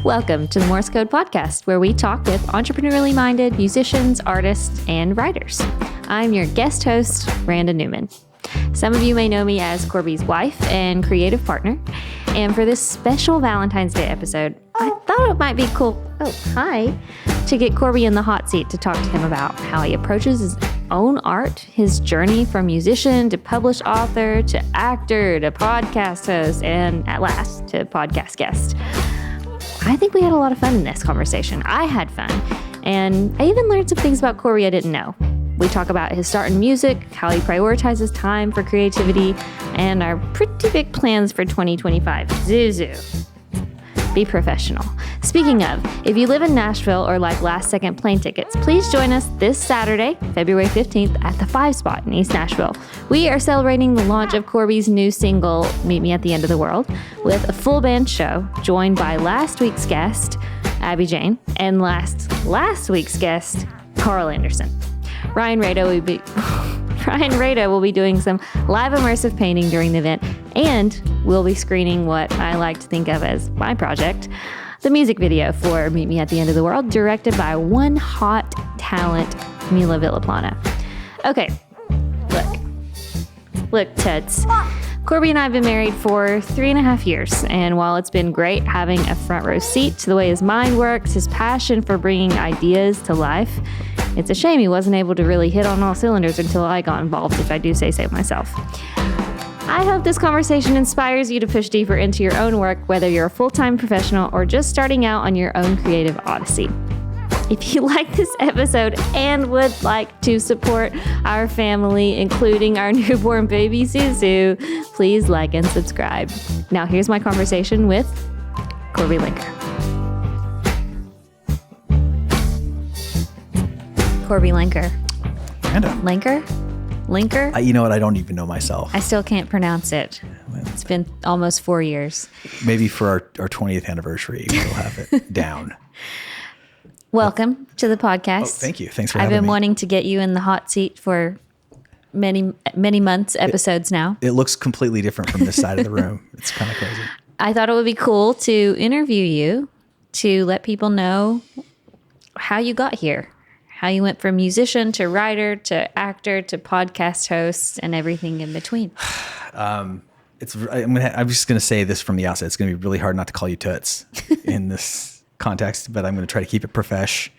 Welcome to the Morse Code Podcast, where we talk with entrepreneurially minded musicians, artists, and writers. I'm your guest host, Randa Newman. Some of you may know me as Korby's wife and creative partner. And for this special Valentine's Day episode, I thought it might be cool, to get Korby in the hot seat to talk to him about how he approaches his own art, his journey from musician to published author to actor to podcast host, and at last to podcast guest. I think we had a lot of fun in this conversation. I had fun, and I even learned some things about Korby I didn't know. We talk about his start in music, how he prioritizes time for creativity, and our pretty big plans for 2025. Zuzu. Be professional. Speaking of, if you live in Nashville or like last-second plane tickets, please join us this Saturday, February 15th, at the 5 Spot in East Nashville. We are celebrating the launch of Korby's new single, Meet Me at the End of the World, with a full band show, joined by last week's guest, Abby Jane, and last week's guest, Carl Anderson. Ryan Rada will be doing some live immersive painting during the event, and we'll be screening what I like to think of as my project, the music video for Meet Me at the End of the World, directed by one hot talent, Mila Villaplana. Okay, look, Teds. Korby and I have been married for 3.5 years, and while it's been great having a front row seat to the way his mind works, his passion for bringing ideas to life, it's a shame he wasn't able to really hit on all cylinders until I got involved, if I do say so myself. I hope this conversation inspires you to push deeper into your own work, whether you're a full-time professional or just starting out on your own creative odyssey. If you like this episode and would like to support our family, including our newborn baby Zuzu, please like and subscribe. Now here's my conversation with Korby Lenker. Korby Lenker. Randa. Lenker? You know what? I don't even know myself. I still can't pronounce it. It's been almost 4 years. Maybe for our 20th anniversary, we'll have it down. Welcome to the podcast. Oh, thank you. Thanks for having me. I've been me. wanting to get you in the hot seat for many months, episodes now. It looks completely different from this side of the room. It's kind of crazy. I thought it would be cool to interview you, to let people know how you got here, how you went from musician to writer to actor to podcast host and everything in between. I'm just going to say this from the outset. It's going to be really hard not to call you Toots in this context, but I'm going to try to keep it profesh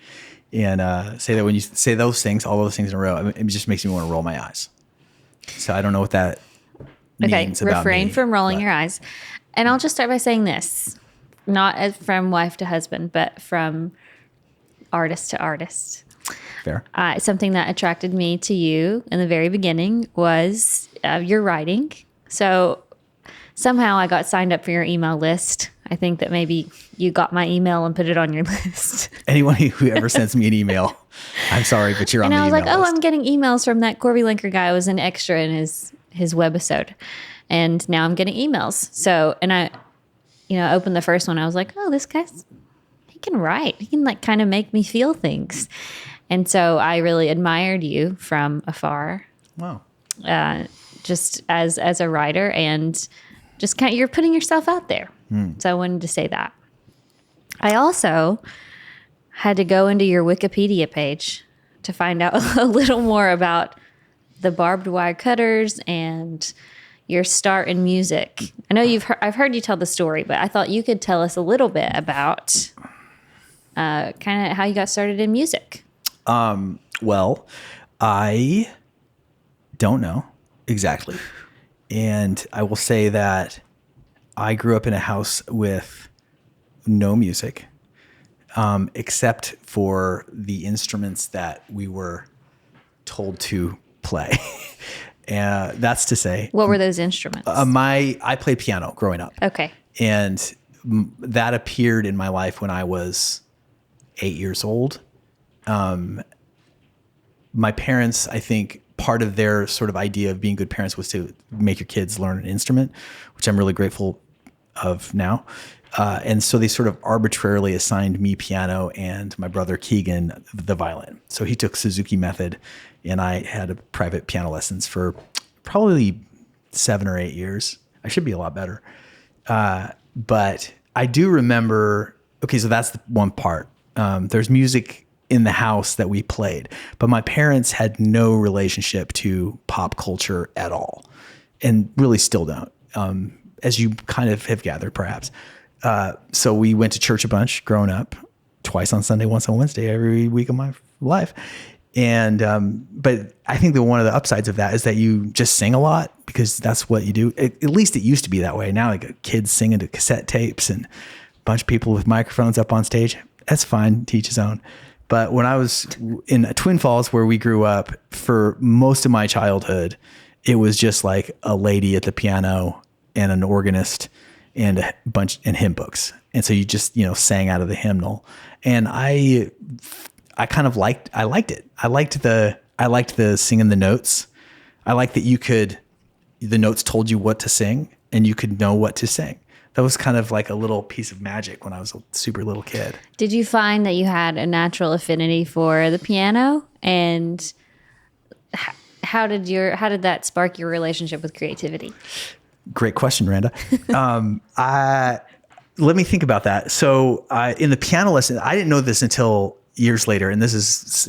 and say that when you say those things, all those things in a row, it just makes me want to roll my eyes. So I don't know what that means about me. Refrain from rolling your eyes. And I'll just start by saying this, not as from wife to husband, but from artist to artist. Fair. Something that attracted me to you in the very beginning was your writing. So somehow I got signed up for your email list. I think that maybe you got my email and put it on your list. Anyone who ever sends me an email, I'm sorry, but you're on the email list. And I was like, I'm getting emails from that Korby Lenker guy who was an extra in his webisode. And now I'm getting emails. So, and I opened the first one. I was like, oh, this guy's, he can write. He can like kind of make me feel things. And so I really admired you from afar. Wow. Just as a writer and just kind of, you're putting yourself out there. So I wanted to say that. I also had to go into your Wikipedia page to find out a little more about the Barbed Wire Cutters and your start in music. I know I've heard you tell the story, but I thought you could tell us a little bit about kind of how you got started in music. Well, I don't know exactly. And I will say that I grew up in a house with no music, except for the instruments that we were told to play. And that's to say, what were those instruments? I played piano growing up. Okay. And that appeared in my life when I was 8 years old. My parents, I think part of their sort of idea of being good parents was to make your kids learn an instrument, which I'm really grateful of now. And so they sort of arbitrarily assigned me piano and my brother Keegan the violin. So he took Suzuki method and I had private piano lessons for probably 7 or 8 years. I should be a lot better. But I do remember okay, so that's the one part. There's music in the house that we played, but my parents had no relationship to pop culture at all, and really still don't, as you kind of have gathered perhaps. So we went to church a bunch growing up, twice on Sunday, once on Wednesday, every week of my life. And, but I think that one of the upsides of that is that you just sing a lot because that's what you do. At least it used to be that way. Now, like kids singing to cassette tapes and a bunch of people with microphones up on stage. That's fine, to each his own. But when I was in Twin Falls, where we grew up, for most of my childhood, it was just like a lady at the piano and an organist and a bunch and hymn books. And so you just, sang out of the hymnal. And I kind of liked it. I liked the singing the notes. I liked that the notes told you what to sing and you could know what to sing. That was kind of like a little piece of magic when I was a super little kid. Did you find that you had a natural affinity for the piano? And how did that spark your relationship with creativity? Great question, Randa. Let me think about that. So in the piano lesson, I didn't know this until years later. And this is,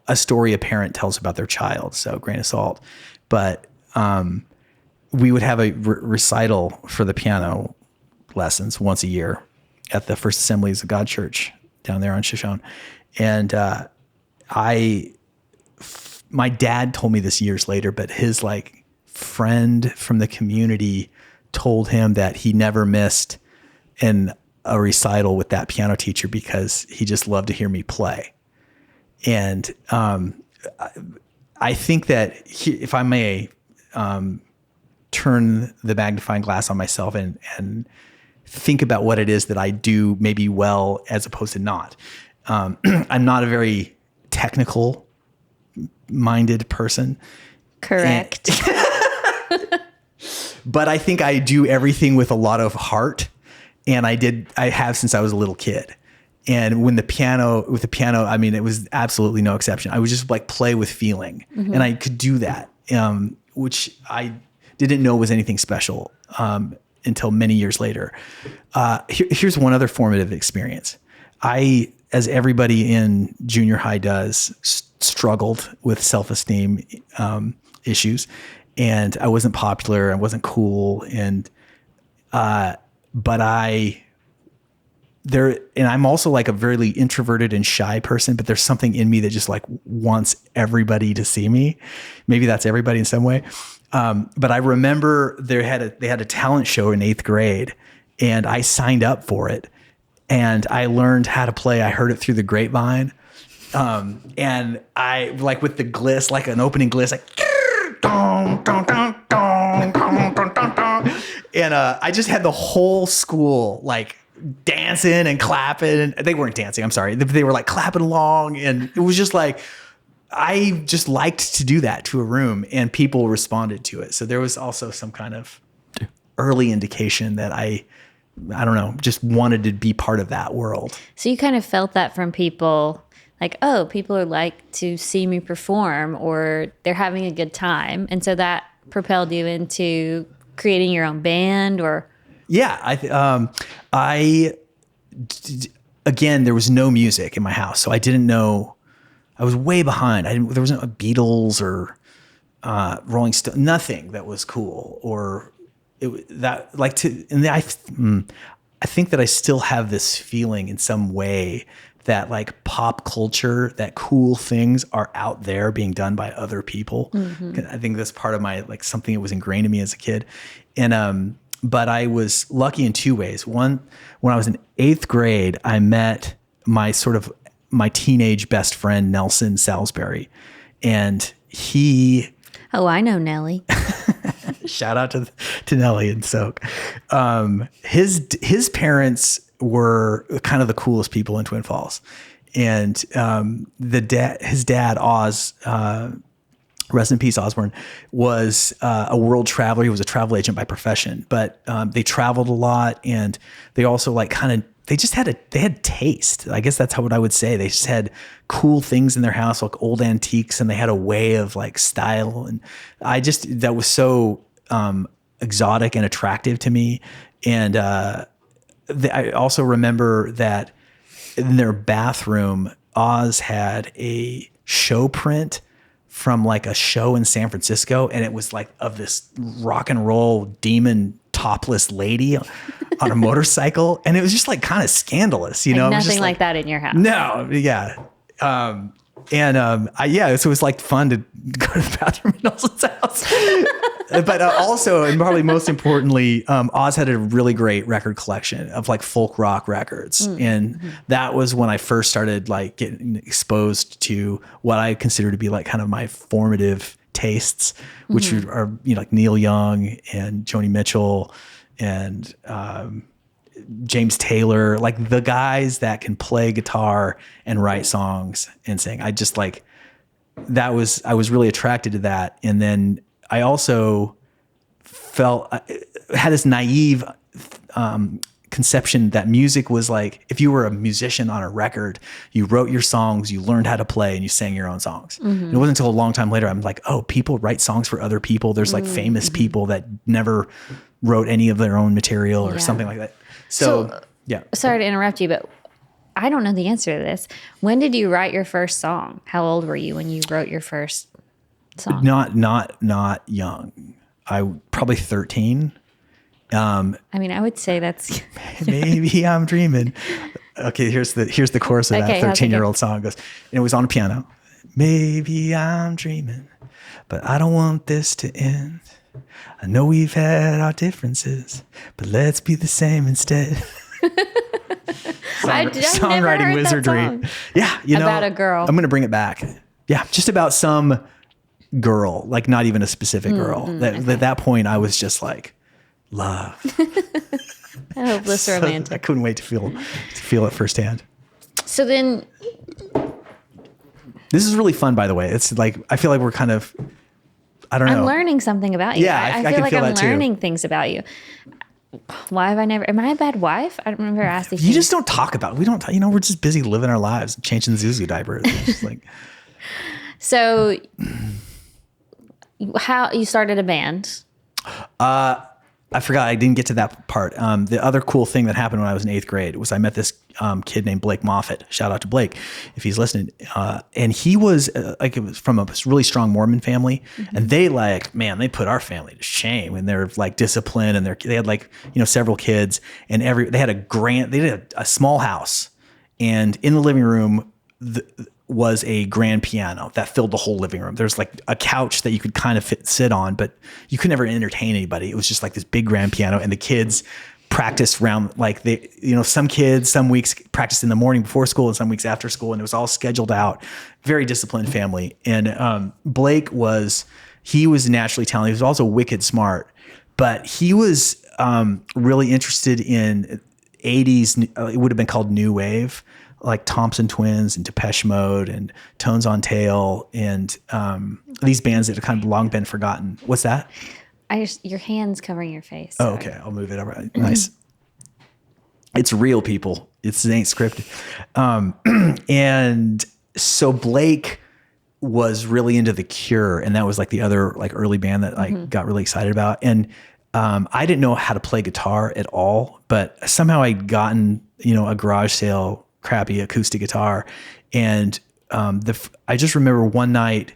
a story a parent tells about their child. So grain of salt. But we would have a recital for the piano lessons once a year at the First Assemblies of God Church down there on Shoshone. And my dad told me this years later, but his friend from the community told him that he never missed a recital with that piano teacher because he just loved to hear me play. And I think that if I may turn the magnifying glass on myself and think about what it is that I do maybe well as opposed to not. I'm not a very technical minded person. Correct. But I think I do everything with a lot of heart. And I have since I was a little kid. And with the piano, I mean, it was absolutely no exception. I would just play with feeling. Mm-hmm. And I could do that, which I didn't know was anything special until many years later. Here's one other formative experience. I, as everybody in junior high does, struggled with self-esteem issues. And I wasn't popular. I wasn't cool. And I'm also a very introverted and shy person, but there's something in me that just wants everybody to see me. Maybe that's everybody in some way. But I remember they had a talent show in 8th grade and I signed up for it and I learned how to play. I heard it through the grapevine. And I with the gliss, an opening gliss, and I just had the whole school dancing and clapping. And they weren't dancing, I'm sorry. They were clapping along. And it was just I just liked to do that to a room and people responded to it. So there was also some kind of early indication that I don't know, just wanted to be part of that world. So you kind of felt that from people people are to see me perform or they're having a good time. And so that propelled you into creating your own band or? Yeah. Again, there was no music in my house. So I didn't know, I was way behind. There wasn't a Beatles or Rolling Stone, nothing that was cool or I think that I still have this feeling in some way that pop culture, that cool things are out there being done by other people. Mm-hmm. I think that's part of my, something that was ingrained in me as a kid. And, but I was lucky in two ways. One, when I was in 8th grade, I met my teenage best friend, Nelson Salisbury. And he... Oh, I know Nelly. Shout out to Nelly and Soak. His parents were kind of the coolest people in Twin Falls. And his dad, Oz, rest in peace, Osborne, was a world traveler. He was a travel agent by profession, but they traveled a lot and they also they had taste. I guess that's what I would say. They just had cool things in their house, old antiques, and they had a way of style. And that was so exotic and attractive to me. And I also remember that in their bathroom, Oz had a show print from like a show in San Francisco. And it was like of this rock and roll demon topless lady on a motorcycle. And it was just like kind of scandalous, you know? Nothing like that in your house. No. Yeah. So it was like fun to go to the bathroom in Nelson's house. But also, and probably most importantly, Oz had a really great record collection of like folk rock records. And that was when I first started like getting exposed to what I consider to be like kind of my formative tastes, which are, you know, like Neil Young and Joni Mitchell and James Taylor, like the guys that can play guitar and write songs and sing. I just like, I was really attracted to that. And then I also had this naive conception that music was like, if you were a musician on a record, you wrote your songs, you learned how to play, and you sang your own songs. And it wasn't until a long time later, I'm like, oh, people write songs for other people. There's like famous people that never wrote any of their own material or something like that. So, yeah. Sorry to interrupt you, but I don't know the answer to this. When did you write your first song? How old were you when you wrote your first song? Not young. I probably 13. I mean, I would say that's maybe I'm dreaming. Okay, here's the chorus of that 13-year-old song. It goes, and it was on a piano. Maybe I'm dreaming, but I don't want this to end. I know we've had our differences, but let's be the same instead. Songwriting wizardry. Yeah, you know, about a girl. I'm going to bring it back. Yeah, just about some girl, like not even a specific girl. At that point, I was just like, love. A hopeless romantic. I couldn't wait to feel it firsthand. So then, this is really fun, by the way. It's like I feel like we're kind of, I don't know. I'm learning something about you. Yeah, I feel like I'm learning things about you. Why have I never? Am I a bad wife? I don't remember asking. You just don't talk about it. We don't. You know, we're just busy living our lives, changing Zuzu diapers. It's just like. So, how you started a band? I forgot. I didn't get to that part. The other cool thing that happened when I was in 8th grade was I met this kid named Blake Moffitt. Shout out to Blake if he's listening. And he was it was from a really strong Mormon family, and they they put our family to shame. And they're like disciplined, and they had like, you know, several kids, and they did a small house, and in the living room was a grand piano that filled the whole living room. There's like a couch that you could kind of sit on, but you could never entertain anybody. It was just like this big grand piano, and the kids practiced around, like some kids, some weeks practiced in the morning before school and some weeks after school, and it was all scheduled out. Very disciplined family. And Blake was naturally talented. He was also wicked smart, but he was really interested in 80s, it would have been called New Wave, like Thompson Twins and Depeche Mode and Tones on Tail and these bands that have kind of long been forgotten. What's that? Your hand's covering your face. Oh, okay. I'll move it over. Nice. It's real, people. It ain't scripted. And so Blake was really into The Cure, and that was like the other like early band that I got really excited about. And I didn't know how to play guitar at all, but somehow I'd gotten, a garage sale crappy acoustic guitar. And I just remember one night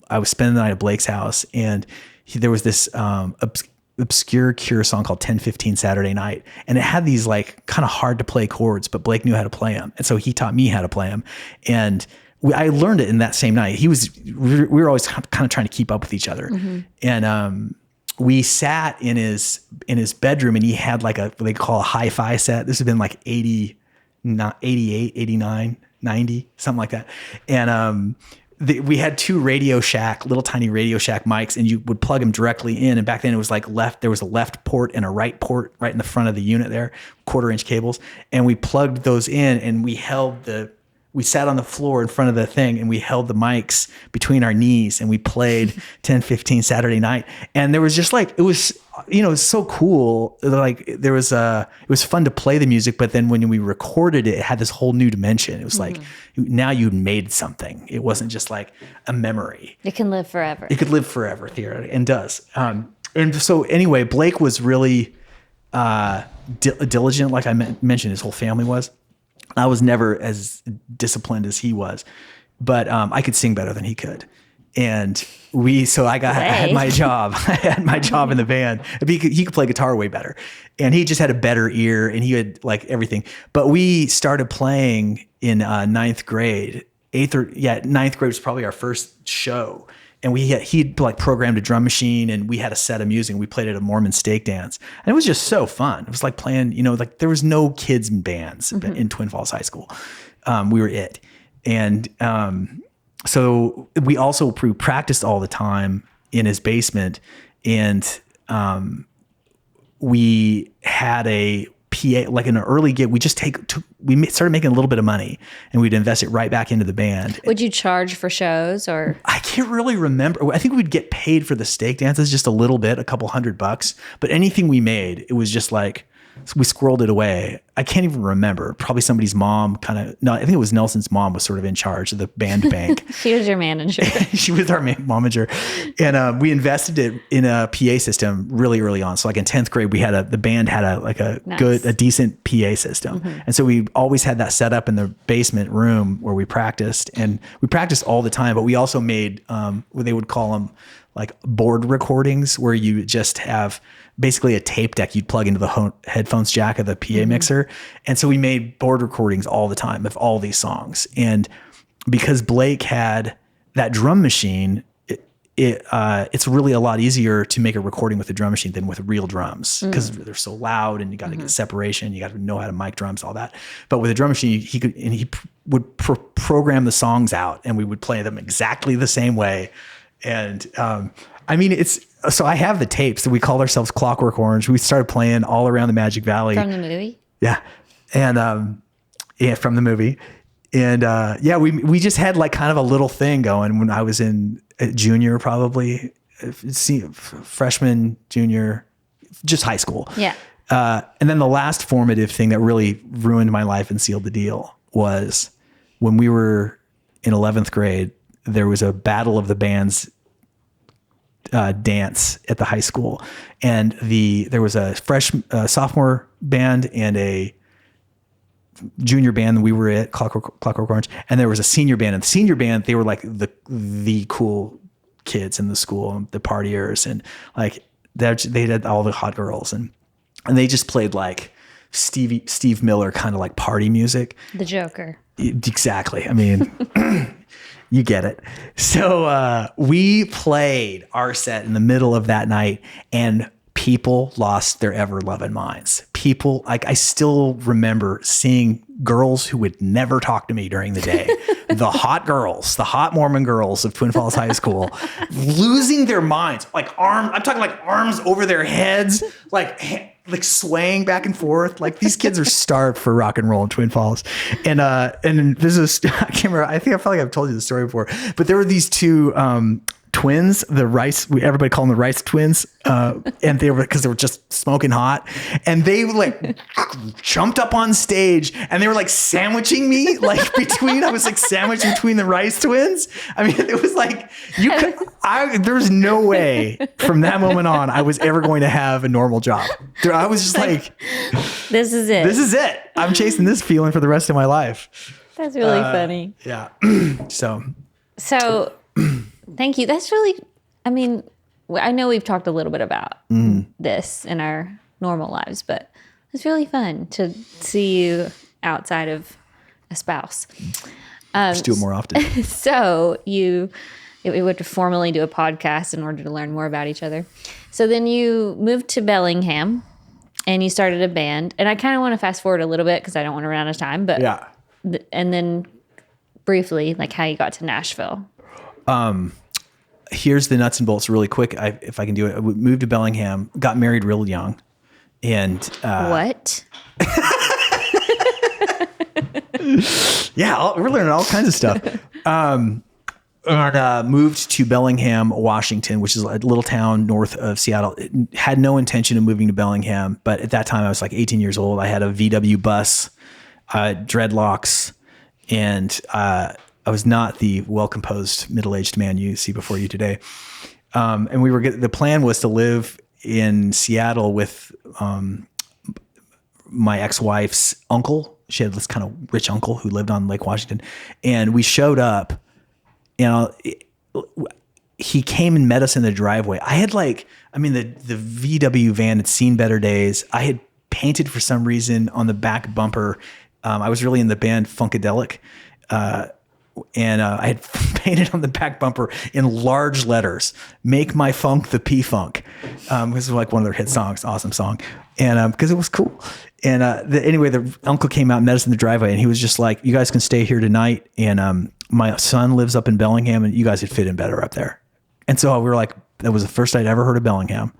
I was spending the night at Blake's house, and there was this obscure Cure song called 10:15 Saturday Night. And it had these like kind of hard to play chords, but Blake knew how to play them. And so he taught me how to play them. And I learned it in that same night. We were always kind of trying to keep up with each other. And we sat in his bedroom, and he had like what they call a hi-fi set. This had been like 88, 89, 90, something like that. And we had two little tiny Radio Shack mics, and you would plug them directly in. And back then it was like there was a left port and a right port right in the front of the unit there, 1/4-inch cables. And we plugged those in, and we sat on the floor in front of the thing, and we held the mics between our knees, and we played 10:15 Saturday Night. And there was just like, it was so cool. Like it was fun to play the music, but then when we recorded it, it had this whole new dimension. It was like, now you'd made something. It wasn't just like a memory. It can live forever. It could live forever, theoretically, and does. And so anyway, Blake was really diligent, like I mentioned, his whole family was. I was never as disciplined as he was, but I could sing better than he could. And I had my job. I had my job in the band. He could play guitar way better, and he just had a better ear, and he had like everything. But we started playing in ninth grade. Ninth grade was probably our first show, and he'd like programmed a drum machine, and we had a set of music. And we played at a Mormon stake dance, and it was just so fun. It was like playing, like there was no kids in bands in Twin Falls High School. We were it, and so we also practiced all the time in his basement, and we had a PA, like in an early gig. We just started making a little bit of money, and we'd invest it right back into the band. Would you charge for shows, or? I can't really remember. I think we'd get paid for the stake dances just a little bit, a couple $100, but anything we made, it was just like, we squirreled it away. I can't even remember. Probably somebody's mom I think it was Nelson's mom was sort of in charge of the band bank. She was your manager. She was our manager. And we invested it in a PA system really early on. So like in 10th grade, the band had a decent PA system. Mm-hmm. And so we always had that set up in the basement room where we practiced, and we practiced all the time, but we also made, what they would call them like board recordings, where you just have basically a tape deck you'd plug into the headphones jack of the PA mixer. And so we made board recordings all the time of all these songs. And because Blake had that drum machine, it's really a lot easier to make a recording with a drum machine than with real drums, because they're so loud, and you got to get separation. You got to know how to mic drums, all that. But with a drum machine, he would program the songs out, and we would play them exactly the same way. And so I have the tapes that we called ourselves Clockwork Orange. We started playing all around the Magic Valley. From the movie? Yeah. And from the movie. And we just had like kind of a little thing going when I was in junior, probably freshman, junior, just high school. Yeah. And then the last formative thing that really ruined my life and sealed the deal was when we were in 11th grade. There was a battle of the bands dance at the high school, and there was a sophomore band and a junior band. We were at Clockwork Orange, and there was a senior band. And the senior band, they were like the cool kids in the school, the partiers, and like they had all the hot girls, and they just played like Steve Miller kind of like party music. The Joker. Exactly. I mean. You get it. So we played our set in the middle of that night, and people lost their ever-loving minds. People, like, I still remember seeing girls who would never talk to me during the day, the hot Mormon girls of Twin Falls High School, losing their minds. I'm talking like arms over their heads, like swaying back and forth. Like, these kids are starved for rock and roll in Twin Falls. And this is, I can't remember, I feel like I've told you the story before, but there were these two twins, everybody called them the Rice twins. And because they were just smoking hot, and they like jumped up on stage, and they were like sandwiching me, like I was like sandwiched between the Rice twins. I mean, it was like, there's no way from that moment on I was ever going to have a normal job. I was just like, this is it. I'm chasing this feeling for the rest of my life. That's really funny. Yeah. So thank you. That's really, I mean, I know we've talked a little bit about this in our normal lives, but it's really fun to see you outside of a spouse. Just do it more often. So we would formally do a podcast in order to learn more about each other. So then you moved to Bellingham, and you started a band. And I kind of want to fast forward a little bit because I don't want to run out of time. But yeah. And then briefly, like how you got to Nashville. Here's the nuts and bolts really quick. If I can do it. I moved to Bellingham, got married real young. And what? Yeah, we're learning all kinds of stuff. And moved to Bellingham, Washington, which is a little town north of Seattle. Had no intention of moving to Bellingham, but at that time I was like 18 years old. I had a VW bus, dreadlocks, and I was not the well-composed middle-aged man you see before you today. And the plan was to live in Seattle with my ex-wife's uncle She had this kind of rich uncle who lived on Lake Washington, and we showed up, and he came and met us in the driveway. I had the VW van had seen better days. I had painted for some reason on the back bumper. I was really in the band Funkadelic. And I had painted on the back bumper in large letters, "Make my funk the P-Funk." This was like one of their hit songs, awesome song. And because it was cool. And anyway, the uncle came out and met us in the driveway, and he was just like, "You guys can stay here tonight. And my son lives up in Bellingham, and you guys would fit in better up there." And so we were like, that was the first I'd ever heard of Bellingham.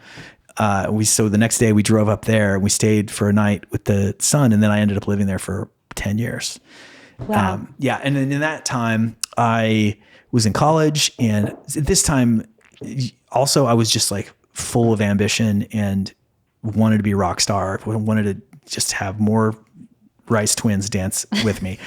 So the next day we drove up there, and we stayed for a night with the son, and then I ended up living there for 10 years. Wow. And then in that time I was in college, and at this time also I was just like full of ambition and wanted to be a rock star. Wanted to just have more Rice twins dance with me.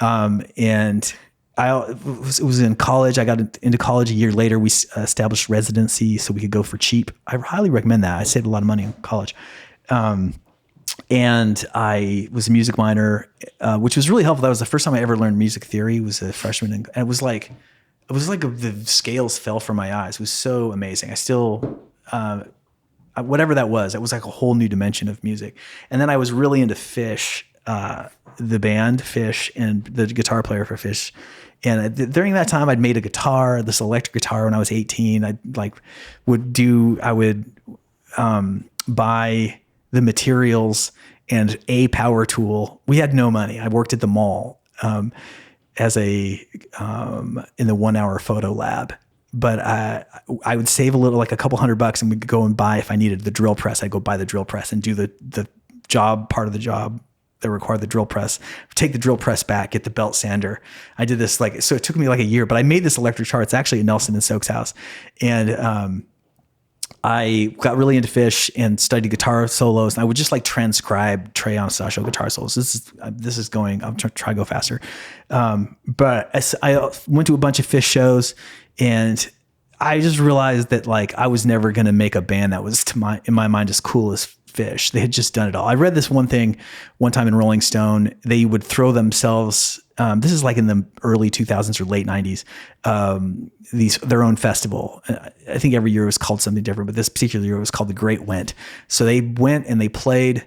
And I was in college. I got into college a year later. We established residency so we could go for cheap. I highly recommend that. I saved a lot of money in college. And I was a music minor, which was really helpful. That was the first time I ever learned music theory. Was a freshman, and it was like the scales fell from my eyes. It was so amazing. I still, whatever that was like a whole new dimension of music. And then I was really into Fish, the band Fish, and the guitar player for Fish. And during that time, I'd made a guitar, this electric guitar, when I was 18. I would buy the materials and a power tool. We had no money. I worked at the mall as in the 1 hour photo lab. But I would save a little, like a couple $100, and we'd go and buy, if I needed the drill press, I'd go buy the drill press and do the job, part of the job that required the drill press, take the drill press back, get the belt sander. I did this so it took me like a year, but I made this electric guitar. It's actually at Nelson and Soak's house. And I got really into Fish and studied guitar solos, and I would just like transcribe Trey Anastasio guitar solos. This is going, I'm trying to go faster. But I went to a bunch of Fish shows, and I just realized that like I was never going to make a band that was in my mind as cool as Fish. They had just done it all. I read this one thing one time in Rolling Stone. They would throw themselves, this is like in the early 2000s or late 90s, their own festival. I think every year it was called something different, but this particular year it was called The Great Went. So they went and they played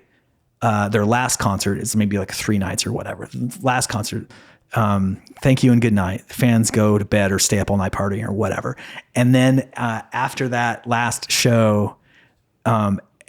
their last concert. It's maybe like 3 nights or whatever. Last concert. Thank you and good night. The fans go to bed or stay up all night partying or whatever. And then after that last show,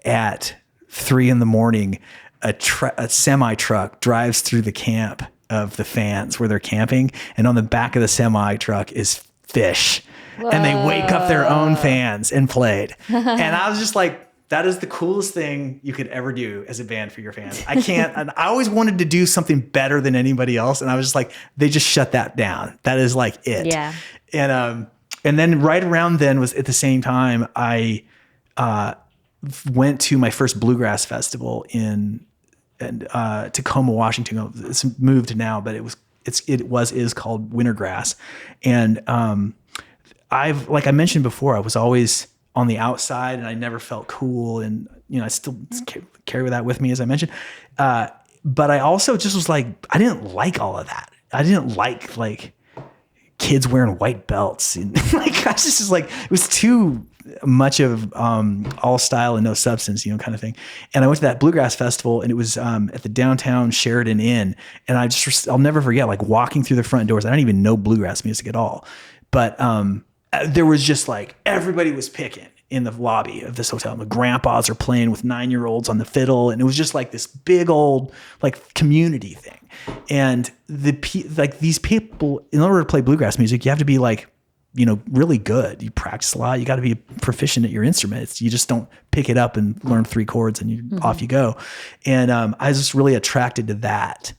at 3 a.m, a semi truck drives through the camp of the fans where they're camping, and on the back of the semi truck is Fish. Whoa. And they wake up their own fans and played. And I was just like, that is the coolest thing you could ever do as a band for your fans. I always wanted to do something better than anybody else. And I was just like, they just shut that down. That is like it. Yeah. And then right around then was at the same time, I, went to my first bluegrass festival in Tacoma, Washington. It's moved now, but it is called Wintergrass. And like I mentioned before, I was always on the outside, and I never felt cool. And I still carry that with me, as I mentioned. But I also just was like, I didn't like all of that. I didn't like kids wearing white belts, and like I was just like, it was too much of all style and no substance, kind of thing. And I went to that bluegrass festival, and it was at the downtown Sheridan Inn, and I'll never forget like walking through the front doors. I don't even know bluegrass music at all, but there was just like everybody was picking in the lobby of this hotel. The grandpas are playing with 9-year-olds on the fiddle, and it was just like this big old like community thing. And these people, in order to play bluegrass music, you have to be like, really good. You practice a lot. You got to be proficient at your instruments. You just don't pick it up and learn 3 chords and off you go. And I was just really attracted to that,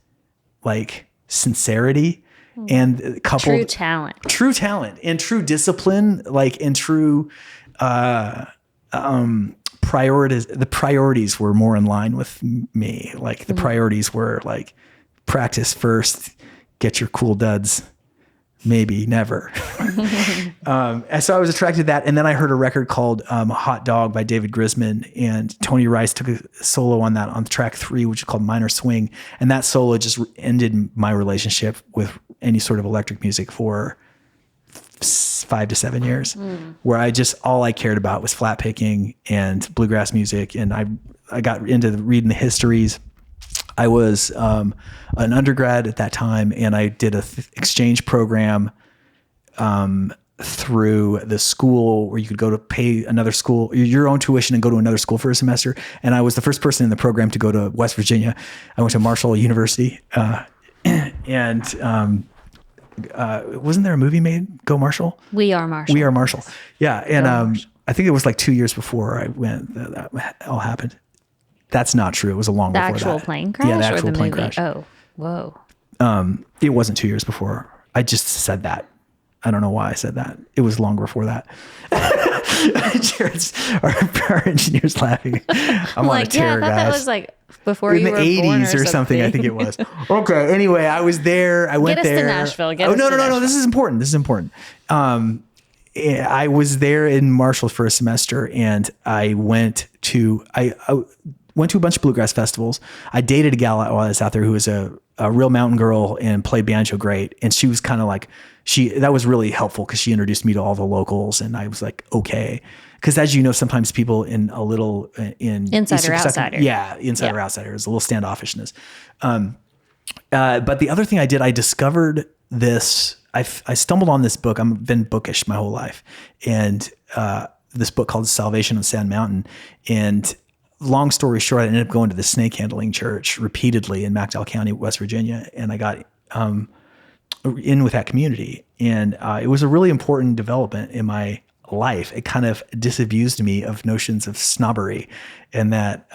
like sincerity and true talent and true discipline, like and true priorities. The priorities were more in line with me. Like the priorities were like practice first, get your cool duds. Maybe never. And so I was attracted to that. And then I heard a record called Hot Dog by David Grisman, and Tony Rice took a solo on that on track 3, which is called Minor Swing. And that solo just ended my relationship with any sort of electric music for 5 to 7 years, where all I cared about was flat picking and bluegrass music. And I got into reading the histories. I was an undergrad at that time, and I did a exchange program through the school where you could go to pay another school, your own tuition, and go to another school for a semester. And I was the first person in the program to go to West Virginia. I went to Marshall University, and wasn't there a movie made, Go Marshall? We Are Marshall. We Are Marshall. Yeah. And I think it was like 2 years before I went that all happened. That's not true. It was a long before that. The actual plane crash? Yeah, the actual or the plane movie? crash. Oh, whoa. It wasn't 2 years before. I just said that. I don't know why I said that. It was long before that. Jared's, our engineer's laughing. I'm on a tear, I thought that was like before you were in the born 80s or something. I think it was. Okay. Anyway, I was there. I went there. Get us to Nashville. No. This is important. I was there in Marshall for a semester, and I went to a bunch of bluegrass festivals. I dated a gal while I was out there who was a real mountain girl and played banjo great. And she was kind of like, that was really helpful because she introduced me to all the locals, and I was like, okay. Because as you know, sometimes people in insider outsider. Insider outsider is a little standoffishness. But the other thing I did, I discovered this. I stumbled on this book. I've been bookish my whole life, and this book called Salvation on Sand Mountain. And long story short, I ended up going to the snake handling church repeatedly in McDowell County, West Virginia, and I got in with that community. And it was a really important development in my life. It kind of disabused me of notions of snobbery, and that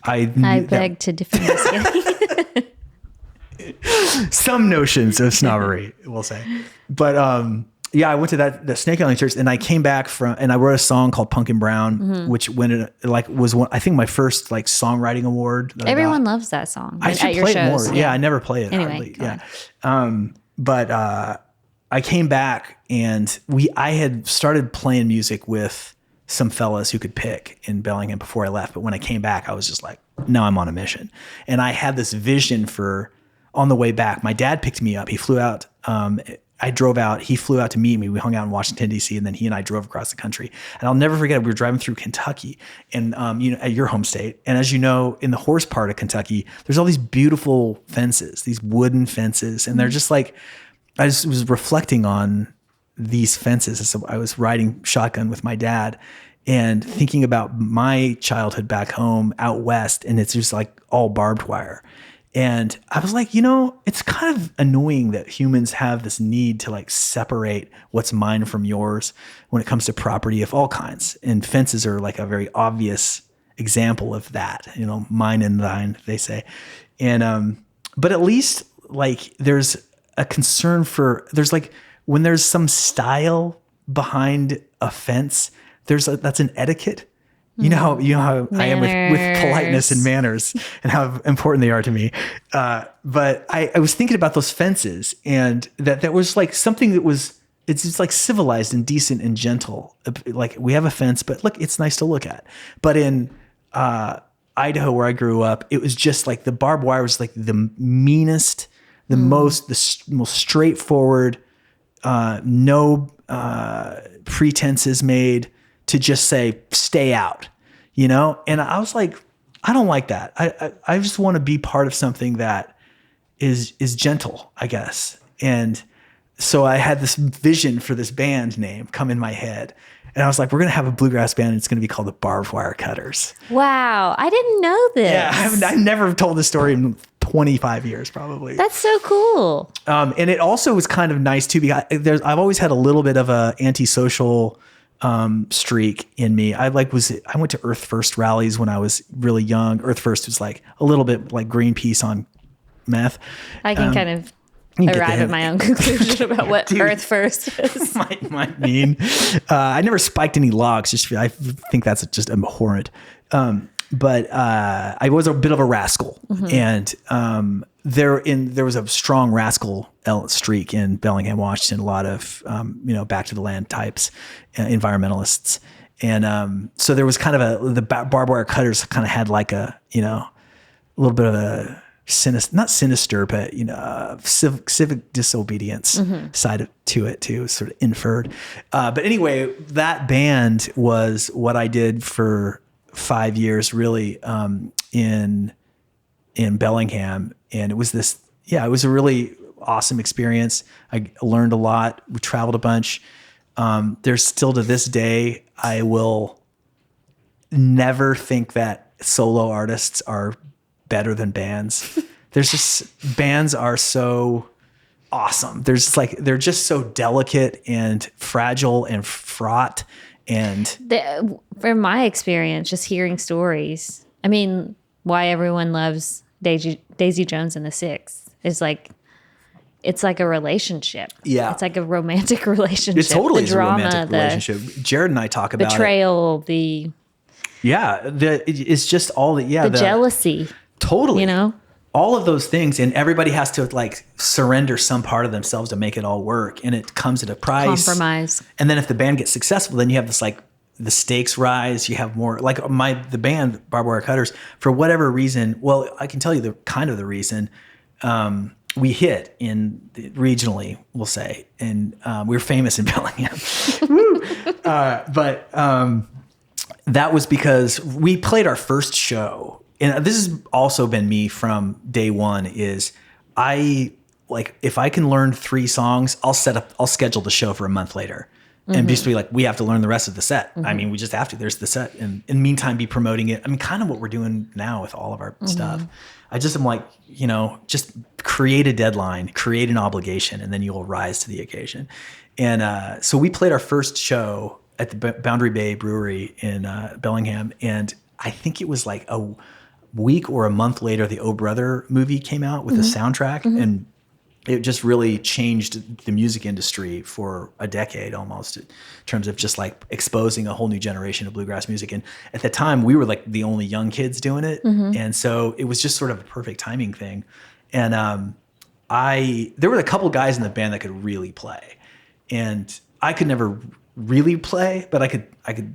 I beg to differ. Some notions of snobbery, we'll say. But I went to the snake handling church, and I came back and I wrote a song called Punkin Brown, which was one, I think my first like songwriting award. Everyone loves that song. I should play it more. Yeah, I never play it. Anyway, hardly. But I came back, and I had started playing music with some fellas who could pick in Bellingham before I left. But when I came back, I was just like, now I'm on a mission. And I had this vision on the way back. My dad picked me up. He flew out. I drove out. He flew out to meet me. We hung out in Washington, D.C., and then he and I drove across the country. And I'll never forget, we were driving through Kentucky, and at your home state. And as you know, in the horse part of Kentucky, there's all these beautiful fences, these wooden fences, and they're just like, I just was reflecting on these fences. So I was riding shotgun with my dad and thinking about my childhood back home out west, and it's just like all barbed wire. And I was like, it's kind of annoying that humans have this need to like separate what's mine from yours when it comes to property of all kinds. And fences are like a very obvious example of that, mine and thine, they say. And, but at least like there's a concern there's like, when there's some style behind a fence, that's an etiquette. You know how I am with politeness and manners and how important they are to me. But I was thinking about those fences, and that was like something that it's just like civilized and decent and gentle. Like we have a fence, but look, it's nice to look at. But in Idaho, where I grew up, it was just like the barbed wire was like the meanest, the most straightforward, no pretenses made, to just say, stay out, and I was like, I don't like that. I just want to be part of something that is gentle, I guess. And so I had this vision for this band name come in my head, and I was like, we're going to have a bluegrass band, and it's going to be called the Barbed Wire Cutters. Wow. I didn't know this. Yeah. I've never told this story in 25 years, probably. That's so cool. And it also was kind of nice too, because I've always had a little bit of a antisocial streak in me. I went to Earth First rallies when I was really young. Earth First was like a little bit like Greenpeace on meth. I can kind of arrive at my own conclusion about what Earth First is. might mean. I never spiked any logs. I think that's just abhorrent. But I was a bit of a rascal, and there was a strong rascal streak in Bellingham, Washington. A lot of back to the land types, environmentalists, and so there was kind of the Barbed Wire Cutters kind of had like a little bit of a not sinister, but civic disobedience side to it too, sort of inferred. But anyway, that band was what I did for 5 years, really, in Bellingham, and it was it was a really awesome experience. I learned a lot. We traveled a bunch. There's still to this day, I will never think that solo artists are better than bands. There's just bands are so awesome. They're just so delicate and fragile and fraught. And from my experience, just hearing stories, I mean, why everyone loves Daisy Jones and the Six is like, it's like a relationship. Yeah. It's like a romantic relationship. It totally the is drama, a romantic relationship. Jared and I talk about betrayal, it's just all the jealousy. Totally. All of those things, and everybody has to like surrender some part of themselves to make it all work, and it comes at a price. Compromise. And then if the band gets successful, then you have this like the stakes rise. You have more like the band Barbed Wire Cutters, for whatever reason. Well, I can tell you the reason. We hit regionally, we'll say, and we were famous in Bellingham. But that was because we played our first show. And this has also been me from day one is if I can learn 3 songs, I'll schedule the show for a month later and just be like, we have to learn the rest of the set. I mean, we just have to, there's the set, and in the meantime, be promoting it. I mean, kind of what we're doing now with all of our stuff. I just am like, just create a deadline, create an obligation, and then you will rise to the occasion. And so we played our first show at the Boundary Bay Brewery in Bellingham. And I think it was like a week or a month later, the Oh Brother movie came out with the soundtrack, and it just really changed the music industry for a decade almost in terms of just like exposing a whole new generation of bluegrass music. And at the time, we were like the only young kids doing it. And so it was just sort of a perfect timing thing. And there were a couple guys in the band that could really play, and I could never really play, but I could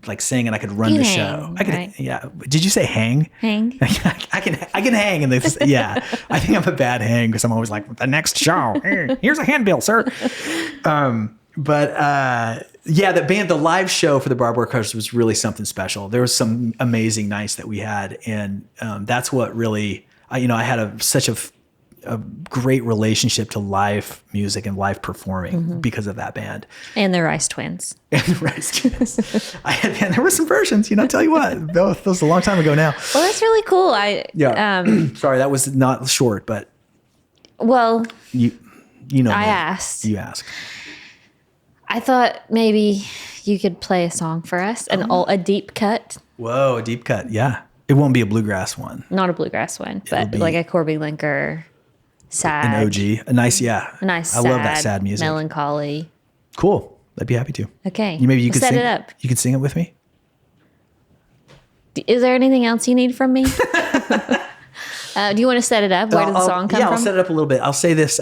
like sing, and I could run the show. I could, right? Yeah. Did you say hang? Hang. I can hang in this. Yeah. I think I'm a bad hang because I'm always like, the next show. Here's a handbill, sir. The live show for the Barbed Wire Cutters was really something special. There was some amazing nights that we had, and that's what really, I had such a great relationship to live music and live performing because of that band. And the Rice Twins. There were some versions, I'll tell you what, that was a long time ago now. Well, that's really cool. Sorry, that was not short, but. Well, I asked. You asked. I thought maybe you could play a song for us, a deep cut. Whoa, a deep cut. Yeah. It won't be a bluegrass one. Not a bluegrass one, but like a Korby Lenker. Sad. An OG. A nice, I love that sad music. Melancholy. Cool. I'd be happy to. Okay. Maybe you could set sing it up. You could sing it with me. Is there anything else you need from me? Do you want to set it up? Where did the song come from? Yeah, I'll set it up a little bit. I'll say this.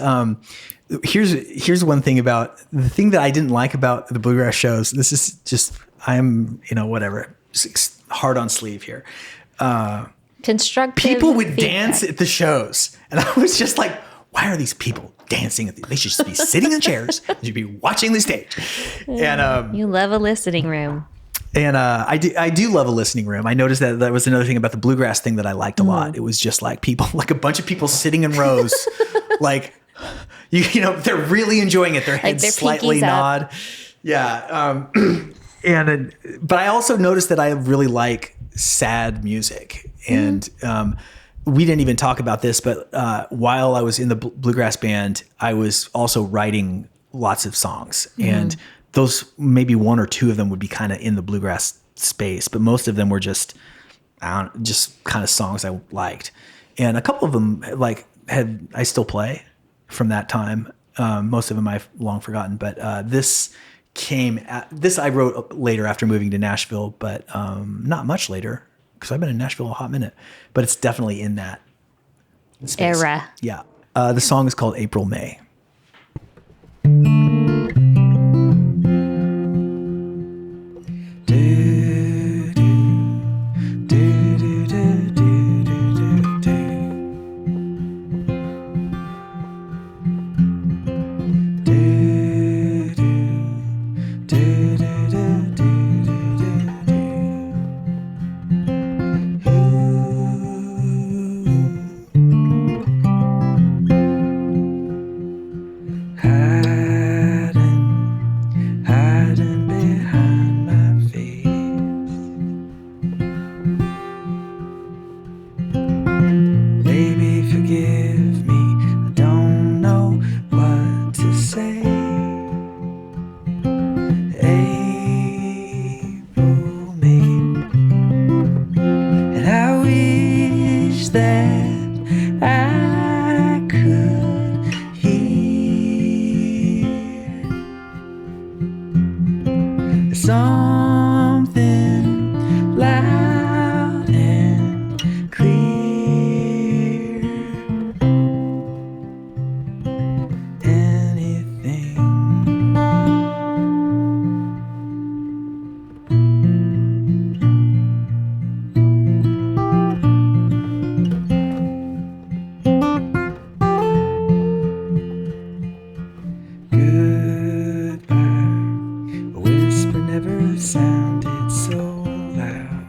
Here's one thing about the thing that I didn't like about the bluegrass shows. This is just, I'm, whatever, just hard on sleeve here. Constructive people would feedback. Dance at the shows, and I was just like, why are these people dancing? They should just be sitting in chairs. They should be watching the stage. And you love a listening room. And I do love a listening room. I noticed that was another thing about the bluegrass thing that I liked a lot. It was just like people, like a bunch of people sitting in rows, like they're really enjoying it. Their heads slightly nod. Up. Yeah. But I also noticed that I really like sad music. And we didn't even talk about this, but while I was in the bluegrass band, I was also writing lots of songs. And those, maybe 1 or 2 of them would be kind of in the bluegrass space, but most of them were just kind of songs I liked. And a couple of them I still play from that time. Most of them I've long forgotten, but this I wrote later after moving to Nashville, but not much later, because I've been in Nashville a hot minute, but it's definitely in that space. Era. Yeah. The song is called April May. Something loud and clear. Anything. Sounded so loud.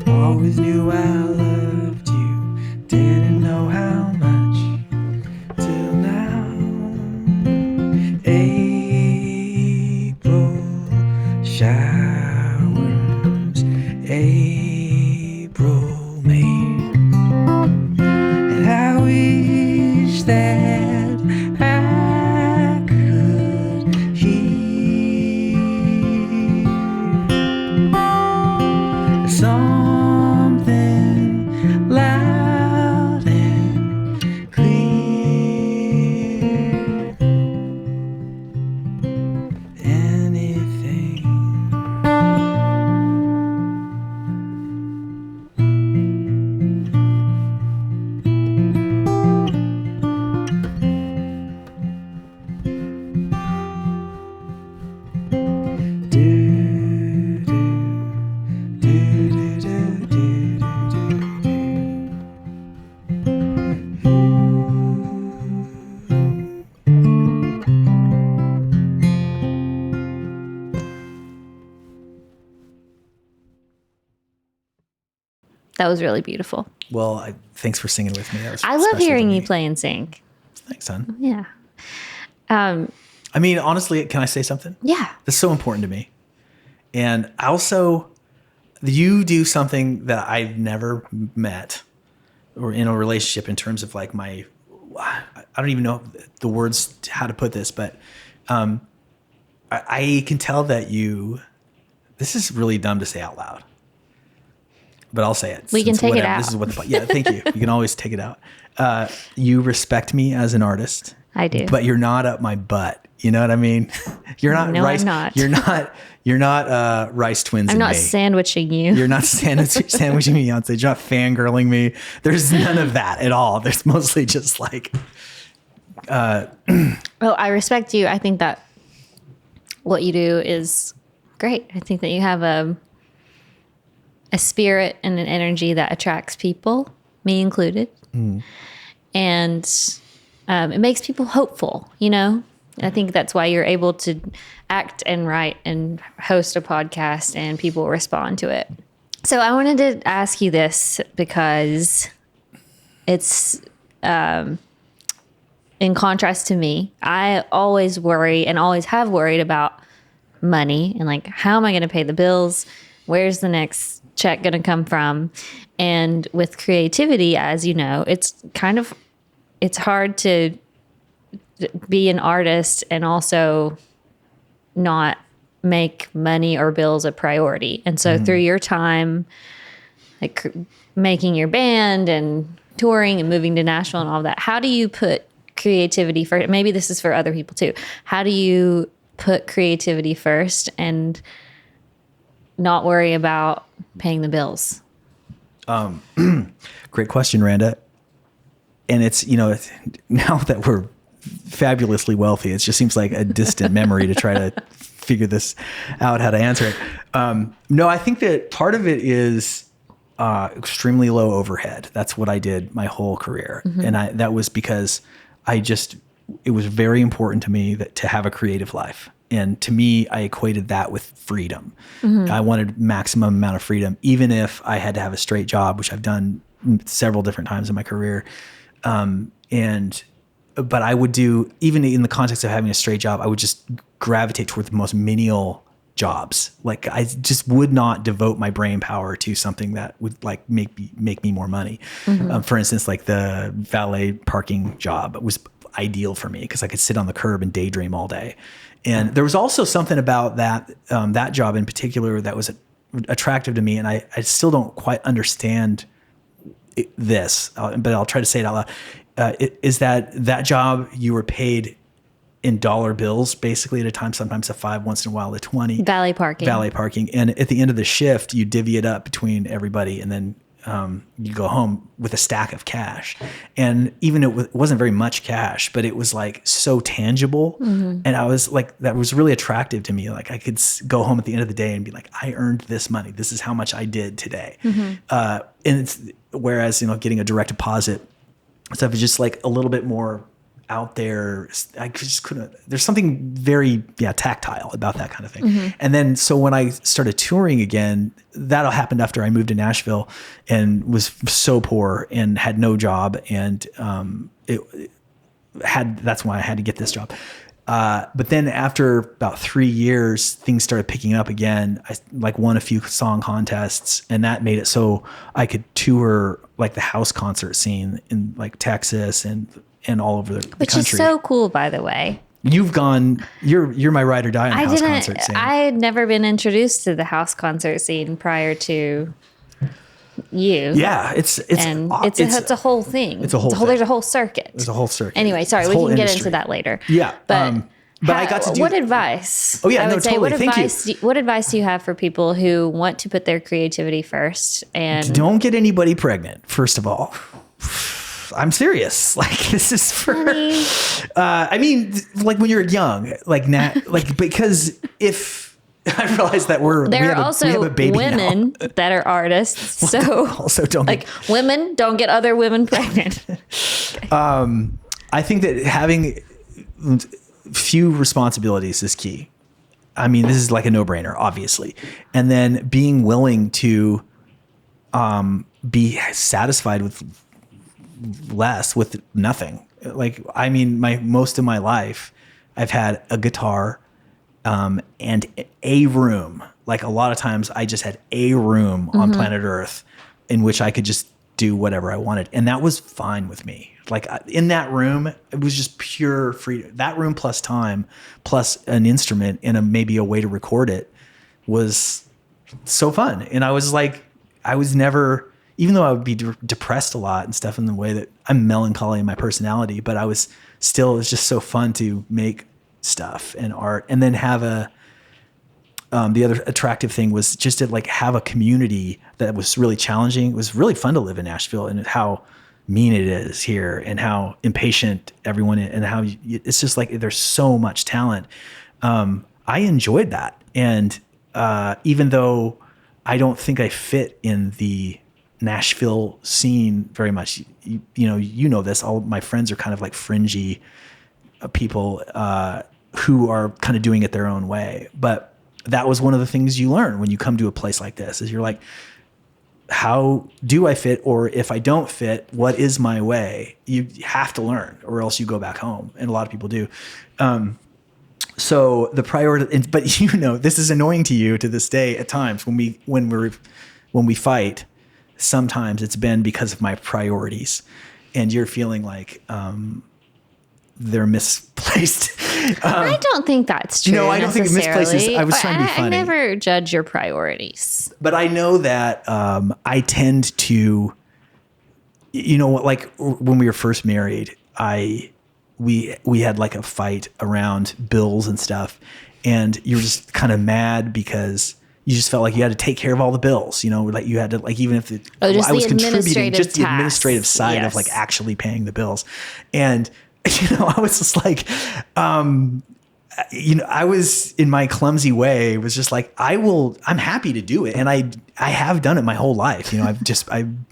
Always knew I loved you, didn't know how much till now. April showers, April May, and I wish that something loud and clear. Anything. That was really beautiful. Well, thanks for singing with me. That was I love hearing you play and sing. Thanks, son. Yeah. I mean, honestly, can I say something? Yeah. That's so important to me. And also, you do something that I've never met or in a relationship in terms of like I don't even know the words how to put this, but I can tell that this is really dumb to say out loud. But I'll say it. We can take it out. This is what thank you. You can always take it out. You respect me as an artist. I do. But you're not up my butt. You know what I mean? You're not no, rice. I'm not. You're not Rice Twins. I'm not sandwiching you. You're not sandwiching me, Beyonce. You're not fangirling me. There's none of that at all. There's mostly just like. Well, I respect you. I think that what you do is great. I think that you have a spirit and an energy that attracts people, me included. Mm. And it makes people hopeful, you know? I think that's why you're able to act and write and host a podcast and people respond to it. So I wanted to ask you this because it's in contrast to me. I always worry and always have worried about money and like, how am I going to pay the bills? Where's the next check going to come from? And with creativity, as you know, it's hard to be an artist and also not make money or bills a priority. And so through your time, like making your band and touring and moving to Nashville and all that, how do you put creativity first? Maybe this is for other people too. How do you put creativity first and not worry about paying the bills? Great question, Randa. And it's, now that we're fabulously wealthy, it just seems like a distant memory to try to figure this out, how to answer it. No, I think that part of it is extremely low overhead. That's what I did my whole career. And that was because it was very important to me to have a creative life. And to me, I equated that with freedom. I wanted maximum amount of freedom, even if I had to have a straight job, which I've done several different times in my career. But I would do, even in the context of having a straight job, I would just gravitate toward the most menial jobs. Like I just would not devote my brain power to something that would like make me more money. For instance, like the valet parking job was ideal for me because I could sit on the curb and daydream all day. And there was also something about that job in particular that was attractive to me. And I still don't quite understand this, but I'll try to say it out loud. Is that job you were paid in dollar bills basically at a time, sometimes a 5, once in a while a 20. Valet parking. And at the end of the shift, you divvy it up between everybody, and then you go home with a stack of cash. And even it wasn't very much cash, but it was like so tangible. And I was like, that was really attractive to me. Like I could go home at the end of the day and be like, I earned this money. This is how much I did today. And it's, whereas, getting a direct deposit stuff is just like a little bit more out there. I just couldn't, there's something very tactile about that kind of thing. And then, so when I started touring again, that all happened after I moved to Nashville and was so poor and had no job. And that's why I had to get this job. But then after about 3 years, things started picking up again. I won a few song contests, and that made it so I could tour like the house concert scene in like Texas and all over the country. Which is so cool, by the way. You've gone, you're my ride or die on the house concert scene. I had never been introduced to the house concert scene prior to you. Yeah, it's a whole thing. It's a whole thing. There's a whole circuit. There's a whole circuit. Anyway, sorry, we can get into that later. Yeah. But I got to do. What advice? Oh yeah, totally. Thank you. What advice do you have for people who want to put their creativity first? And don't get anybody pregnant. First of all, I'm serious. Like this is for. I mean, like when you're young, because if I realize that we have a baby women now. that are artists, so also don't women don't get other women pregnant. I think that having few responsibilities is key. I mean, this is like a no-brainer, obviously. And then being willing to be satisfied with less, with nothing. Like, I mean, most of my life, I've had a guitar and a room. Like a lot of times I just had a room on planet Earth in which I could just do whatever I wanted. And that was fine with me. Like in that room, it was just pure freedom. That room plus time, plus an instrument and maybe a way to record it was so fun. And I was never, even though I would be depressed a lot and stuff in the way that I'm melancholy in my personality, but it was just so fun to make stuff and art. And then have the other attractive thing was just to have a community that was really challenging. It was really fun to live in Nashville and how mean it is here and how impatient everyone is and how it's just like there's so much talent. I enjoyed that. And even though I don't think I fit in the Nashville scene very much, you know this, all my friends are kind of like fringy people who are kind of doing it their own way. But that was one of the things you learn when you come to a place like this is you're like, how do I fit? Or if I don't fit, what is my way? You have to learn or else you go back home. And a lot of people do. So the priority, but this is annoying to you to this day at times when we fight, sometimes it's been because of my priorities and you're feeling like, they're misplaced. I don't think that's true. No, I don't think misplaced is, I was trying to be funny. I never judge your priorities. But I know that I tend to, like when we were first married, we had like a fight around bills and stuff. And you're just kind of mad because you just felt like you had to take care of all the bills, like you had to, like, even if I was contributing just the tasks. administrative side of like actually paying the bills. And, I was just like, I was in my clumsy way was just like, I'm happy to do it. And I have done it my whole life. I'm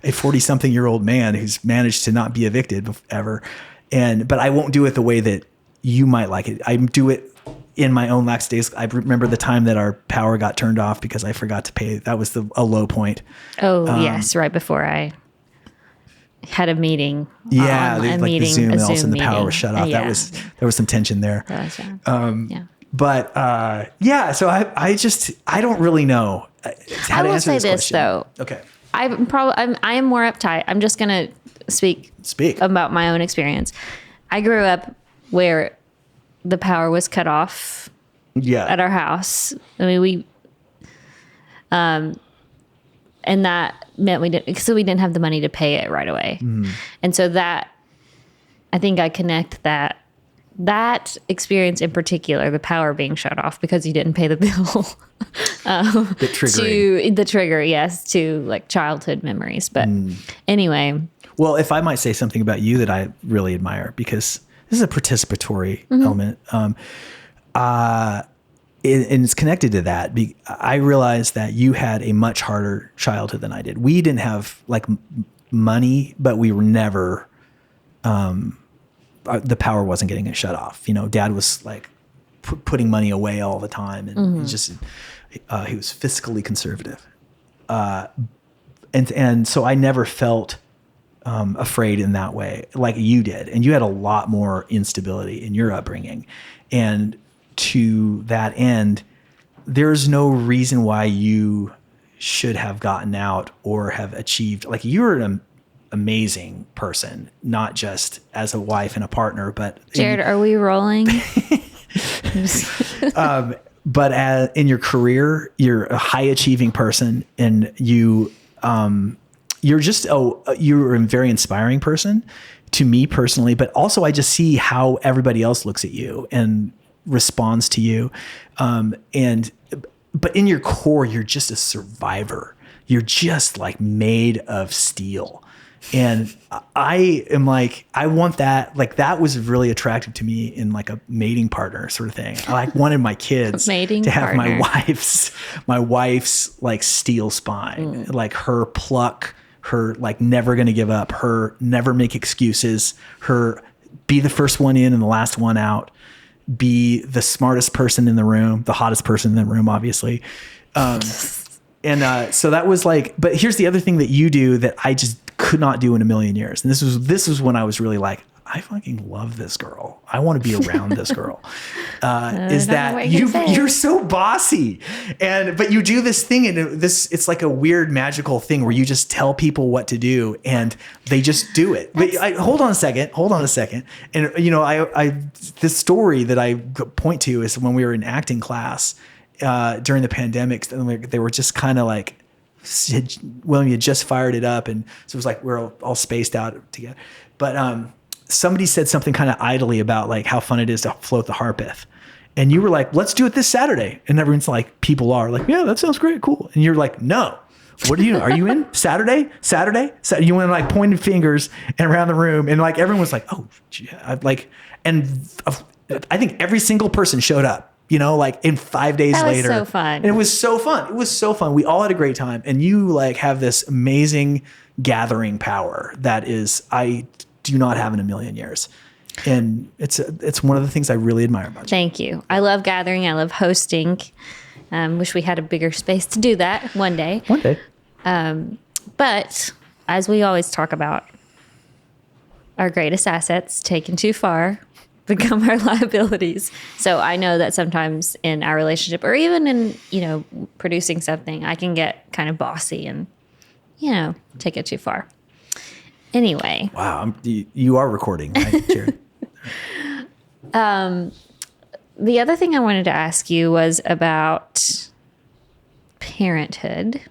a 40-something-year-old man who's managed to not be evicted ever. But I won't do it the way that you might like it. I do it in my own lax days. I remember the time that our power got turned off because I forgot to pay. That was a low point. Oh, yes. Right before I had a meeting. Yeah. The Zoom, and all of a sudden the power was shut off. Yeah. There was some tension there. That was bad. Yeah. But so I don't really know how to answer this question. I will say this though. Okay. I am more uptight. I'm just going to speak about my own experience. I grew up where the power was cut off at our house. I mean, and that meant we didn't have the money to pay it right away. And so that, I think I connect that experience in particular, the power being shut off because you didn't pay the bill, the trigger, yes, to like childhood memories. But anyway. Well, if I might say something about you that I really admire, because this is a participatory element. And it's connected to that. I realized that you had a much harder childhood than I did. We didn't have like money, but we were never, the power wasn't getting it shut off. Dad was like putting money away all the time. And he was fiscally conservative. And so I never felt afraid in that way like you did. And you had a lot more instability in your upbringing. And to that end, there's no reason why you should have gotten out or have achieved, like, you're an amazing person, not just as a wife and a partner, but Jared, are we rolling? But in your career, you're a high achieving person, and you're a very inspiring person to me personally, but also I just see how everybody else looks at you and responds to you. But in your core, you're just a survivor. You're just like made of steel. And I am like, I want that. Like, that was really attractive to me in like a mating partner sort of thing. I like wanted my kids to have my wife's like steel spine, like her pluck, her like never going to give up, her never make excuses, her be the first one in and the last one out, be the smartest person in the room, the hottest person in the room, obviously. So that was like, but here's the other thing that you do that I just could not do in a million years. And this was when I was really like, I fucking love this girl. I want to be around this girl. Is that you're so bossy, but you do this thing, and it's like a weird magical thing where you just tell people what to do and they just do it. But hold on a second. And this story that I point to is when we were in acting class during the pandemic, they were just kind of like, William had just fired it up, and so it was like we're all spaced out together. But somebody said something kind of idly about like how fun it is to float the harpeth, and you were like, "Let's do it this Saturday." And everyone's like, "People are like, yeah, that sounds great, cool." And you're like, "No, what are you in Saturday?" So you went like pointing fingers and around the room, and like everyone was like, "Oh, yeah." And I think every single person showed up. Like in 5 days later. That was so fun. And it was so fun. We all had a great time. And you like have this amazing gathering power that is, I do not have in a million years. And it's one of the things I really admire about you. Thank you. I love gathering. I love hosting. Wish we had a bigger space to do that one day. But as we always talk about, our greatest assets taken too far become our liabilities. So I know that sometimes in our relationship, or even in, producing something, I can get kind of bossy and, take it too far. Anyway. Wow. You are recording, right, Jared? The other thing I wanted to ask you was about parenthood.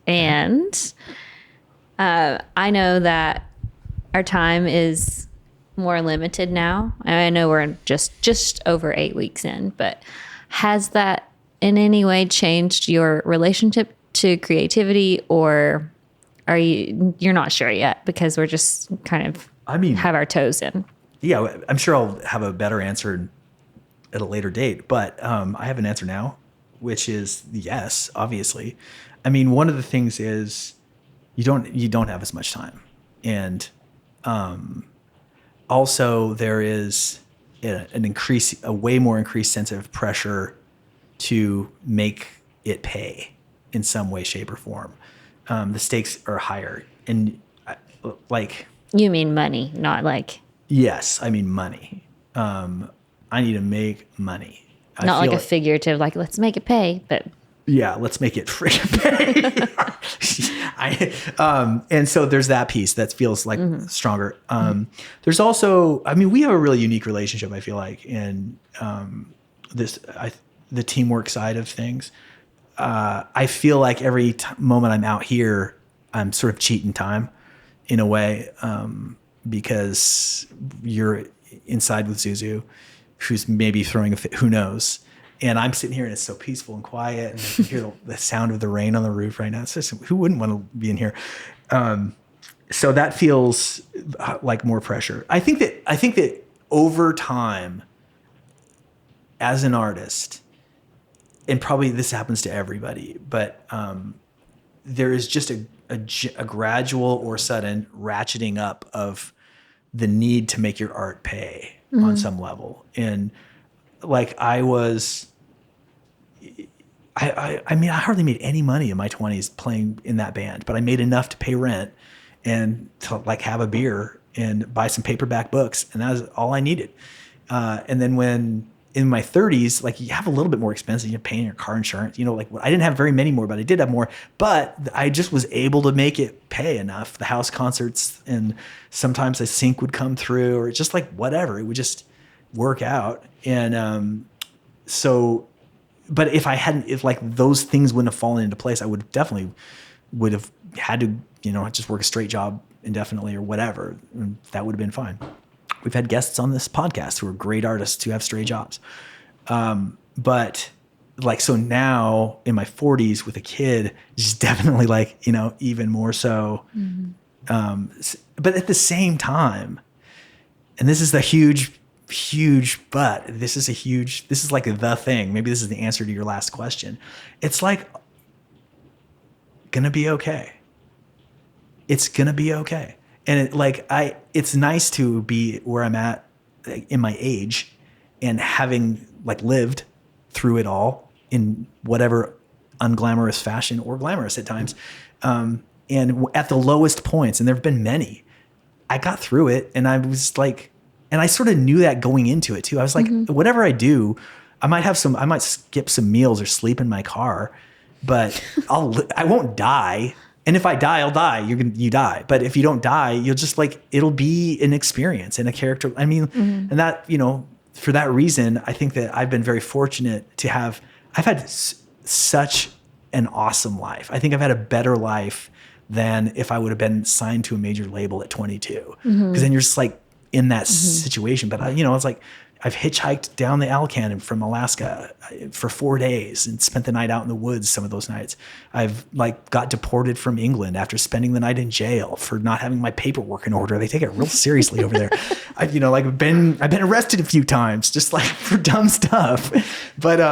And I know that our time is more limited now. I know we're just over 8 weeks in, but has that in any way changed your relationship to creativity, or you're not sure yet because we're just kind of have our toes in? Yeah, I'm sure I'll have a better answer at a later date, but I have an answer now, which is yes, obviously. I mean, one of the things is you don't have as much time, and also there is a way more increased sense of pressure to make it pay in some way, shape, or form. The stakes are higher, and you mean money, not like. Yes, I mean money. I need to make money. Not like a figurative, like, let's make it pay, but. Yeah, let's make it freaking pay. And so there's that piece that feels like stronger. There's also, I mean, we have a really unique relationship, I feel like, in the teamwork side of things. I feel like every moment I'm out here, I'm sort of cheating time in a way, because you're inside with Zuzu, who's maybe throwing a fit, who knows? And I'm sitting here and it's so peaceful and quiet, and I can hear the sound of the rain on the roof right now. It's just, who wouldn't want to be in here? So that feels like more pressure. I think that over time, as an artist, and probably this happens to everybody, but there is just a gradual or sudden ratcheting up of the need to make your art pay on some level. And like I mean, I hardly made any money in my 20s playing in that band, but I made enough to pay rent and to like have a beer and buy some paperback books. And that was all I needed. And then when in my 30s, like you have a little bit more expenses, you're paying your car insurance, like I didn't have very many more, but I did have more, but I just was able to make it pay enough. The house concerts, and sometimes a sync would come through, or just like whatever, it would just work out. And but if like those things wouldn't have fallen into place, I would have had to, just work a straight job indefinitely or whatever. And that would have been fine. We've had guests on this podcast who are great artists who have straight jobs. But like, so now in my 40s with a kid, just definitely like, even more so. But at the same time, and this is the huge but, this is like the thing. Maybe this is the answer to your last question. It's like gonna be okay. It's gonna be okay. And it's nice to be where I'm at in my age and having like lived through it all in whatever unglamorous fashion or glamorous at times. And at the lowest points, and there've been many, I got through it, and I was like, and I sort of knew that going into it too. I was like, whatever I do, I might skip some meals or sleep in my car, but I won't die. And if I die, I'll die. You die. But if you don't die, you'll just like, it'll be an experience and a character. I mean, and that, for that reason, I think that I've been very fortunate I've had such an awesome life. I think I've had a better life than if I would have been signed to a major label at 22. Because then you're just like in that situation. But it's like, I've hitchhiked down the Alcan from Alaska for 4 days and spent the night out in the woods some of those nights. I've like got deported from England after spending the night in jail for not having my paperwork in order. They take it real seriously over there. I've been arrested a few times just like for dumb stuff. But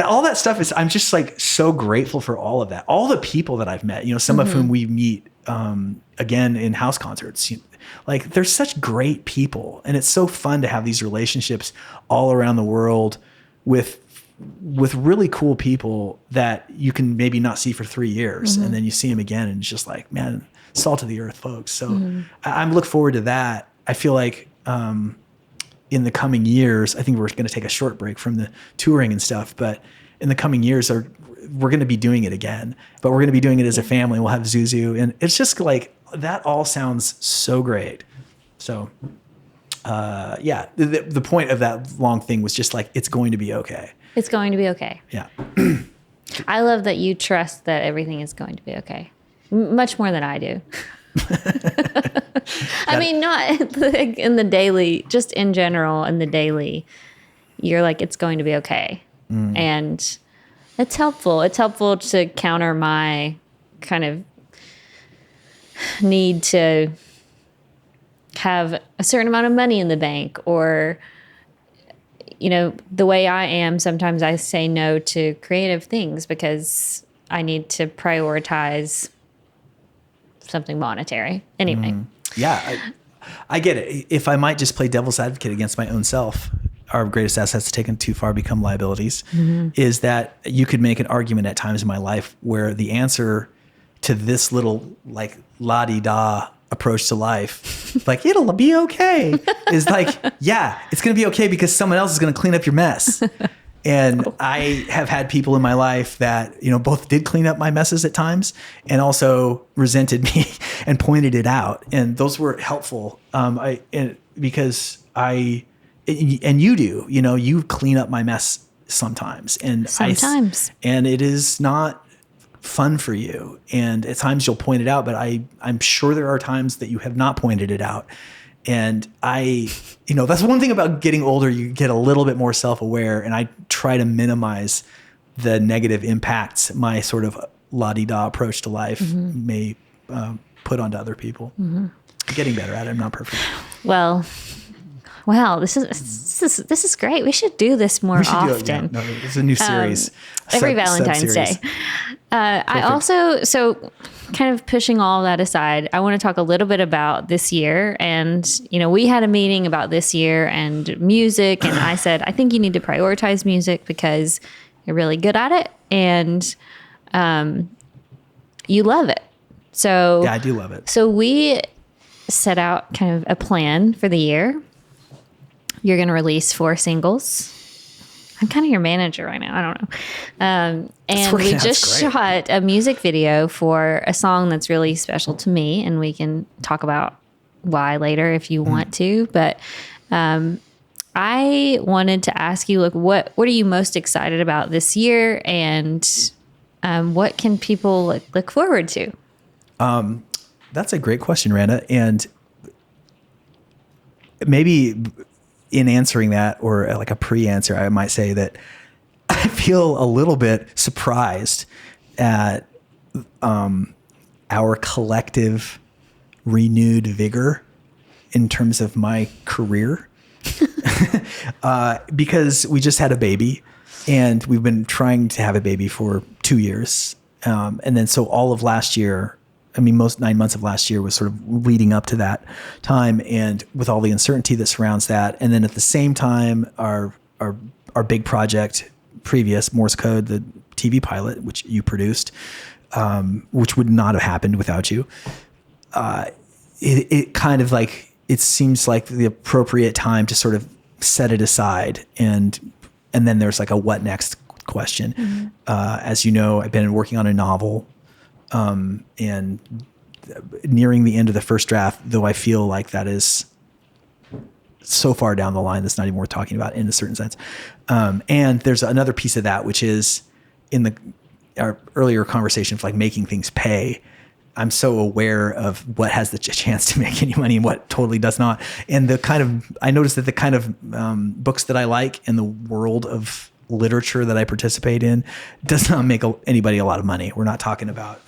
all that stuff is, I'm just like so grateful for all of that. All the people that I've met, some of whom we meet again in house concerts. Like they're such great people, and it's so fun to have these relationships all around the world with really cool people that you can maybe not see for 3 years, and then you see them again, and it's just like, man, salt of the earth folks. So I look forward to that. I feel like in the coming years, I think we're going to take a short break from the touring and stuff, but in the coming years we're going to be doing it again, but we're going to be doing it as a family. We'll have Zuzu, and it's just like, that all sounds so great. So, the point of that long thing was just like, it's going to be okay. It's going to be okay. Yeah. I love that you trust that everything is going to be okay. Much more than I do. I mean, not like in the daily, just in general, in the daily, you're like, it's going to be okay. And It's helpful. It's helpful to counter my kind of need to have a certain amount of money in the bank, or, you know, the way I am, sometimes I say no to creative things because I need to prioritize something monetary. Anyway. Yeah, I get it. If I might just play devil's advocate against my own self, our greatest assets taken too far become liabilities, is that you could make an argument at times in my life where the answer to this little like la-di-da approach to life, like it'll be okay, is like, yeah, it's going to be okay because someone else is going to clean up your mess. And I have had people in my life that, you know, both did clean up my messes at times and also resented me and pointed it out. And those were helpful. Because you do, you know, you clean up my mess sometimes. And and it is not fun for you. And at times you'll point it out, but I'm sure there are times that you have not pointed it out. And you know, that's one thing about getting older, you get a little bit more self-aware, and I try to minimize the negative impacts my sort of la-di-da approach to life may put onto other people. I'm getting better at it. I'm not perfect. Well, wow, this is great. We should do this more often. No, it's a new series. Every Valentine's Day. I also, so kind of pushing all of that aside, I want to talk a little bit about this year. And, you know, we had a meeting about this year and music. And I said, I think you need to prioritize music because you're really good at it. And you love it. So yeah, I do love it. So we set out kind of a plan for the year. You're going to release 4 singles. I'm kind of your manager right now. I don't know. And we just shot a music video for a song that's really special to me. And we can talk about why later if you want to. But I wanted to ask you, like, what are you most excited about this year? And what can people look forward to? That's a great question, Randa. And maybe in answering that, or like a pre-answer, I might say that I feel a little bit surprised at our collective renewed vigor in terms of my career. Because we just had a baby and we've been trying to have a baby for 2 years. And then so all of last year, I mean, most 9 months of last year was sort of leading up to that time, and with all the uncertainty that surrounds that. And then at the same time, our big project previous, Morse Code, the TV pilot, which you produced, which would not have happened without you. It kind of like, it seems like the appropriate time to sort of set it aside. And then there's like a what next question. As you know, I've been working on a novel, and nearing the end of the first draft, though I feel like that is so far down the line that's not even worth talking about in a certain sense. And there's another piece of that, which is in our earlier conversation of like making things pay. I'm so aware of what has the chance to make any money and what totally does not. And I noticed that the kind of books that I like in the world of literature that I participate in does not make anybody a lot of money. We're not talking about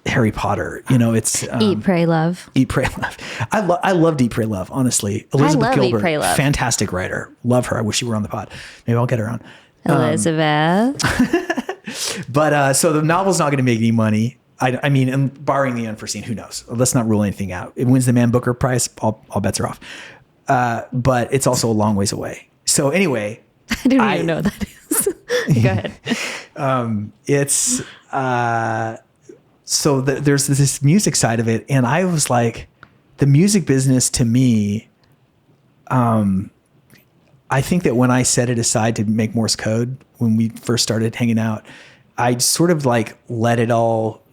Harry Potter. You know, it's Eat, Pray, Love. Eat, Pray, Love. I loved Eat, Pray, Love. Honestly, Elizabeth Gilbert, Eat, Pray, Love. Fantastic writer. Love her. I wish she were on the pod. Maybe I'll get her on. Elizabeth. But so the novel's not going to make any money. I mean, and barring the unforeseen, who knows? Let's not rule anything out. It wins the Man Booker Prize. All bets are off. But it's also a long ways away. So anyway, I don't even know what that is. Go ahead. It's so there's this music side of it, and I was like, the music business to me, I think that when I set it aside to make Morse Code, when we first started hanging out, I sort of like let it all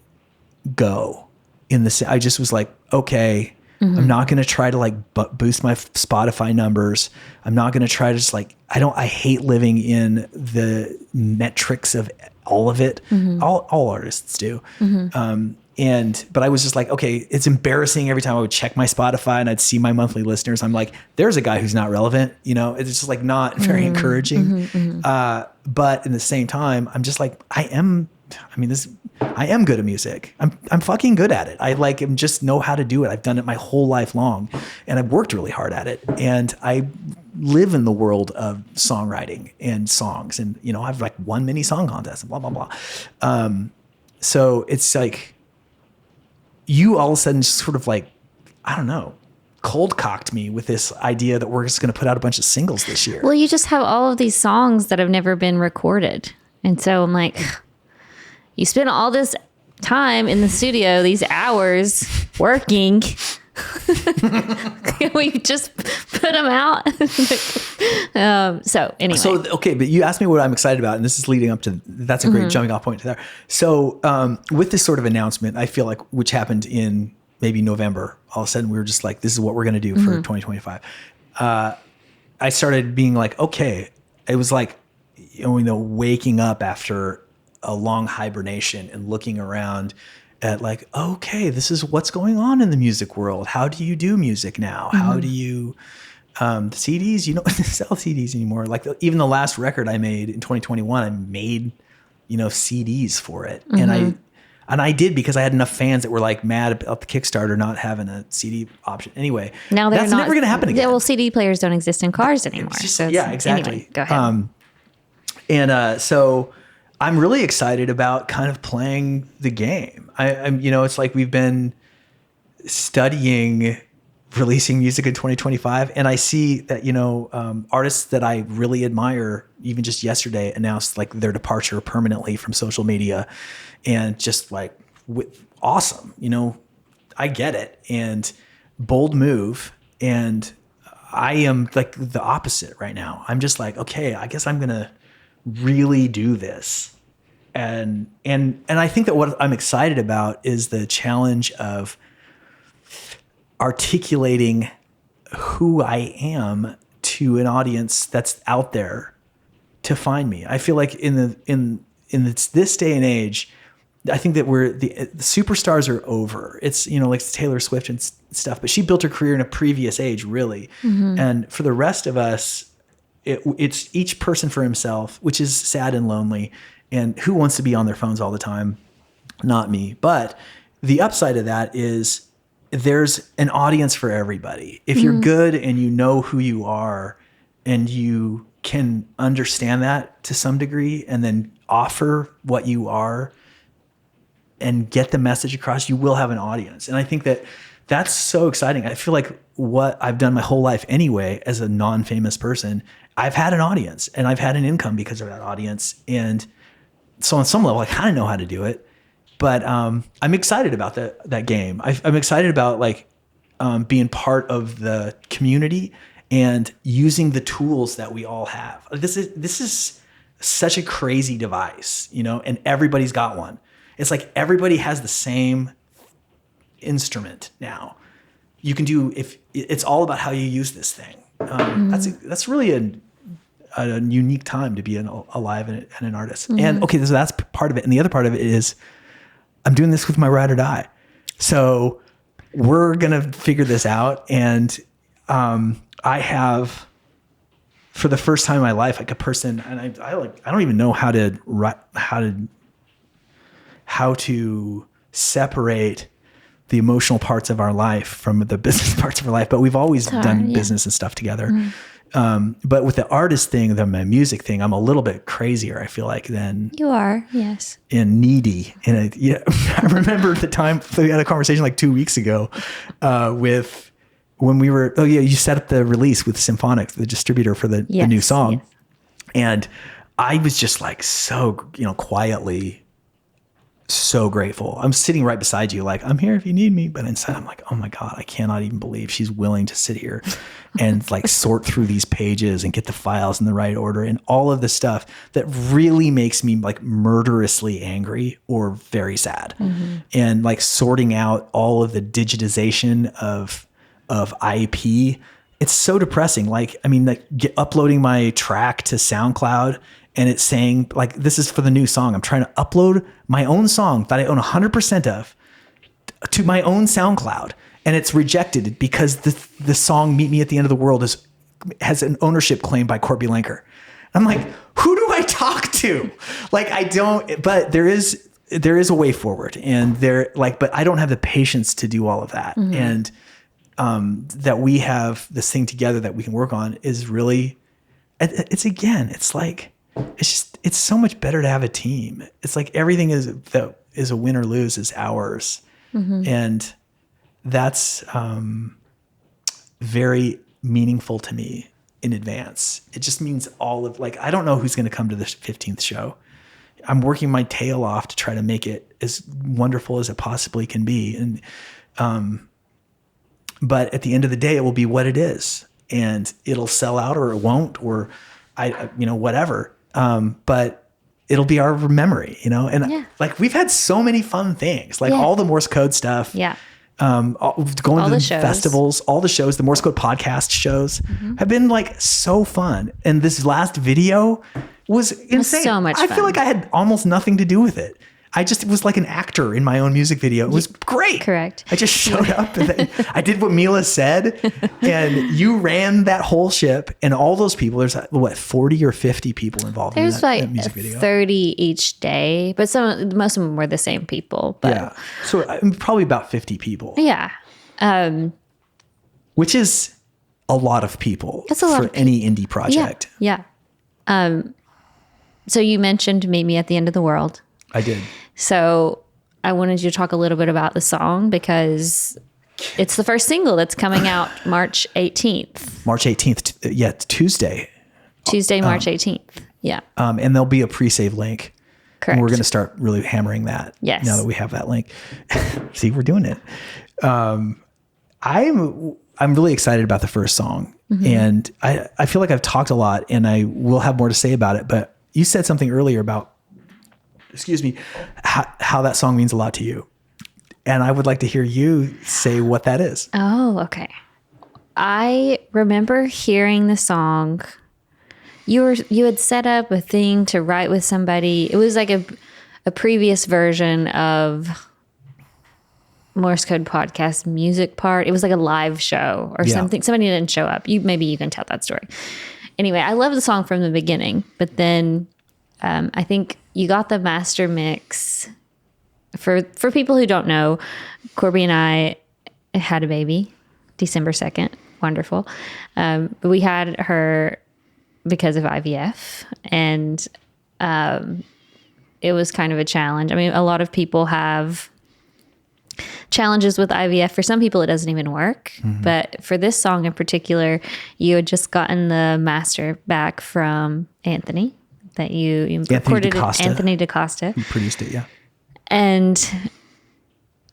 go. I just was like, okay. I'm not going to try to like boost my Spotify numbers. I'm not going to try to just like, I hate living in the metrics of all of it. All artists do. But I was just like, okay, it's embarrassing every time I would check my Spotify and I'd see my monthly listeners. I'm like, there's a guy who's not relevant, it's just like not very encouraging. But in the same time, I'm just like, I am good at music. I'm fucking good at it. I'm just know how to do it. I've done it my whole life long and I've worked really hard at it. And I live in the world of songwriting and songs. And, I've won many song contests and blah, blah, blah. So it's like, you all of a sudden just sort of I don't know, cold cocked me with this idea that we're just going to put out a bunch of singles this year. Well, you just have all of these songs that have never been recorded. And so I'm like, you spend all this time in the studio, these hours working. Can we just put them out? So anyway. So, okay, but you asked me what I'm excited about, and this is leading up to, that's a great jumping off point to there. So with this sort of announcement, I feel like, which happened in maybe November, all of a sudden we were just like, this is what we're going to do for 2025. I started being like, okay, it was like, waking up after a long hibernation and looking around at okay, this is what's going on in the music world. How do you do music now? How do you, the CDs, you don't sell CDs anymore. Even the last record I made in 2021, I made, CDs for it. And I did because I had enough fans that were mad about the Kickstarter not having a CD option. Anyway, now that's never going to happen again. Well, CD players don't exist in cars anymore. Yeah, exactly. Anyway, go ahead. So I'm really excited about kind of playing the game. I'm it's like we've been studying releasing music in 2025, and I see that artists that I really admire, even just yesterday, announced their departure permanently from social media, and just awesome. I get it, and bold move, and I am the opposite right now. I'm just okay, I guess I'm gonna really do this. And I think that what I'm excited about is the challenge of articulating who I am to an audience that's out there to find me. I feel like in this day and age, I think that the superstars are over. It's, Taylor Swift and stuff, but she built her career in a previous age, really. And for the rest of us, it's each person for himself, which is sad and lonely. And who wants to be on their phones all the time? Not me. But the upside of that is there's an audience for everybody. If you're good and you know who you are and you can understand that to some degree and then offer what you are and get the message across, you will have an audience. And I think that that's so exciting. I feel like what I've done my whole life anyway, as a non-famous person, I've had an audience and I've had an income because of that audience. And so on some level, I kind of know how to do it, but I'm excited about that game. I'm excited about being part of the community and using the tools that we all have. This is such a crazy device, and everybody's got one. It's like everybody has the same instrument now. You can do, if it's all about how you use this thing. That's really a unique time to be alive and an artist. And okay, so that's part of it. And the other part of it is I'm doing this with my ride or die. So we're going to figure this out. And I have, for the first time in my life, a person, and I don't even know how to separate the emotional parts of our life from the business parts of our life, but we've always done business and stuff together. But with the artist thing, my music thing, I'm a little bit crazier, I feel like, than you are. Yes. And needy. And I remember the time we had a conversation 2 weeks ago with when we were, you set up the release with Symphonic, the distributor for the new song. Yes. And I was just so, quietly so grateful. I'm sitting right beside you, I'm here if you need me. But inside I'm oh my God, I cannot even believe she's willing to sit here and sort through these pages and get the files in the right order and all of the stuff that really makes me murderously angry or very sad. And sorting out all of the digitization of IP. It's so depressing. Uploading my track to SoundCloud and it's saying this is for the new song. I'm trying to upload my own song that I own 100% of to my own SoundCloud, and it's rejected because the song "Meet Me at the End of the World" has an ownership claim by Korby Lenker. I'm like, who do I talk to? Like, I don't. But there is a way forward, and but I don't have the patience to do all of that, and that we have this thing together that we can work on is really. It's so much better to have a team. It's like everything that is a win or lose is ours. And that's very meaningful to me in advance. It just means I don't know who's going to come to the 15th show. I'm working my tail off to try to make it as wonderful as it possibly can be. And, but at the end of the day, it will be what it is. And it'll sell out or it won't, or whatever. But it'll be our memory, and like we've had so many fun things, like all the Morse Code stuff. Yeah. Going to the festivals, all the shows, the Morse Code Podcast shows have been like so fun. And this last video was insane. It was so much fun. I feel like I had almost nothing to do with it. I just was like an actor in my own music video. It was great. Correct. I just showed up and I did what Mila said, and you ran that whole ship, and all those people, there's 40 or 50 people involved in that music video. 30 each day, but most of them were the same people. But yeah. So probably about 50 people. Yeah. Which is a lot of people for any indie project. Yeah. So you mentioned Meet Me at the End of the World. I did. So I wanted you to talk a little bit about the song because it's the first single that's coming out March 18th. March 18th. Yeah, Tuesday. March 18th. Yeah. And there'll be a pre-save link. Correct. And we're going to start really hammering that. Yes. Now that we have that link. See, we're doing it. I'm really excited about the first song. And I feel like I've talked a lot and I will have more to say about it. But you said something earlier about how that song means a lot to you. And I would like to hear you say what that is. Oh, okay. I remember hearing the song. You had set up a thing to write with somebody. It was like a previous version of Morse Code Podcast music part. It was like a live show or something. Somebody didn't show up. Maybe you can tell that story. Anyway, I love the song from the beginning, but then I think you got the master mix. For people who don't know, Korby and I had a baby December 2nd. Wonderful. We had her because of IVF, and it was kind of a challenge. I mean, a lot of people have challenges with IVF. For some people, it doesn't even work. But for this song in particular, you had just gotten the master back from Anthony. That you recorded it, Anthony DaCosta. You produced it, yeah. And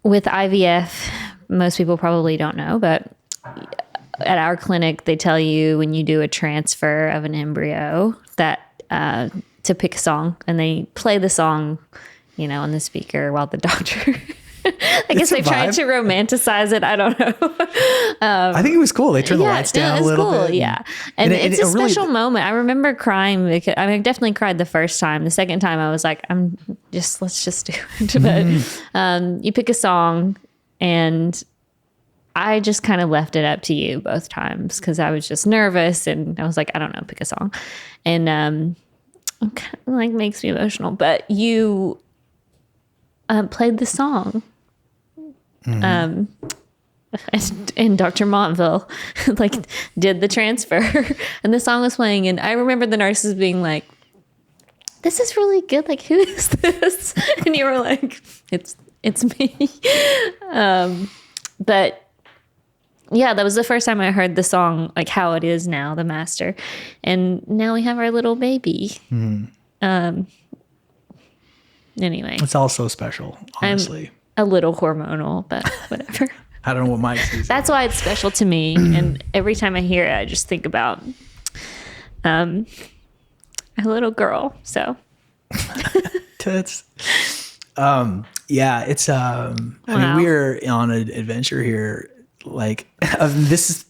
with IVF, most people probably don't know, but at our clinic, they tell you when you do a transfer of an embryo that to pick a song, and they play the song, on the speaker while the doctor... I guess they tried to romanticize it. I don't know. I think it was cool. They turned the lights down a little bit. Yeah. And it's a special moment. I remember crying because I definitely cried the first time. The second time I was like, let's just do it. But you pick a song and I just kind of left it up to you both times because I was just nervous and I was like, I don't know, pick a song. And it kind of like makes me emotional. But you played the song. And Dr. Montville did the transfer and the song was playing, and I remember the nurses being like, this is really good, like, who is this? And you were like, it's me. But yeah, that was the first time I heard the song like how it is now, the master, and now we have our little baby. Anyway, it's all so special, honestly. A little hormonal, but whatever. I don't know what Mike sees. That's why it's special to me. And every time I hear it, I just think about a little girl. So tits. Yeah, it's I mean, we're on an adventure here. Like this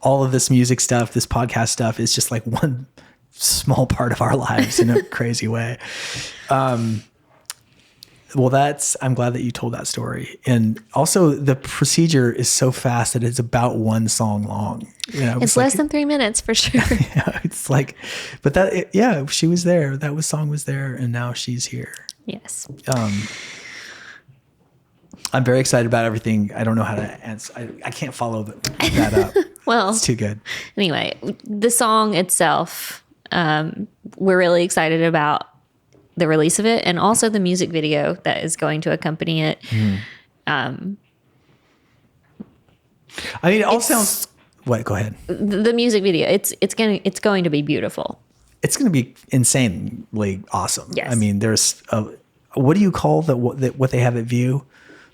all of this music stuff, this podcast stuff is just like one small part of our lives in a crazy way. Well, I'm glad that you told that story. And also the procedure is so fast that it's about one song long. It's less than 3 minutes for sure. Yeah, it's like, but she was there. That song was there, and now she's here. Yes. I'm very excited about everything. I don't know how to answer. I can't follow that up. Well, it's too good. Anyway, the song itself, we're really excited about the release of it, and also the music video that is going to accompany it. I mean, it all sounds. What? Go ahead. The music video. It's going to be beautiful. It's going to be insanely awesome. Yes. I mean, there's what do you call what they have at View?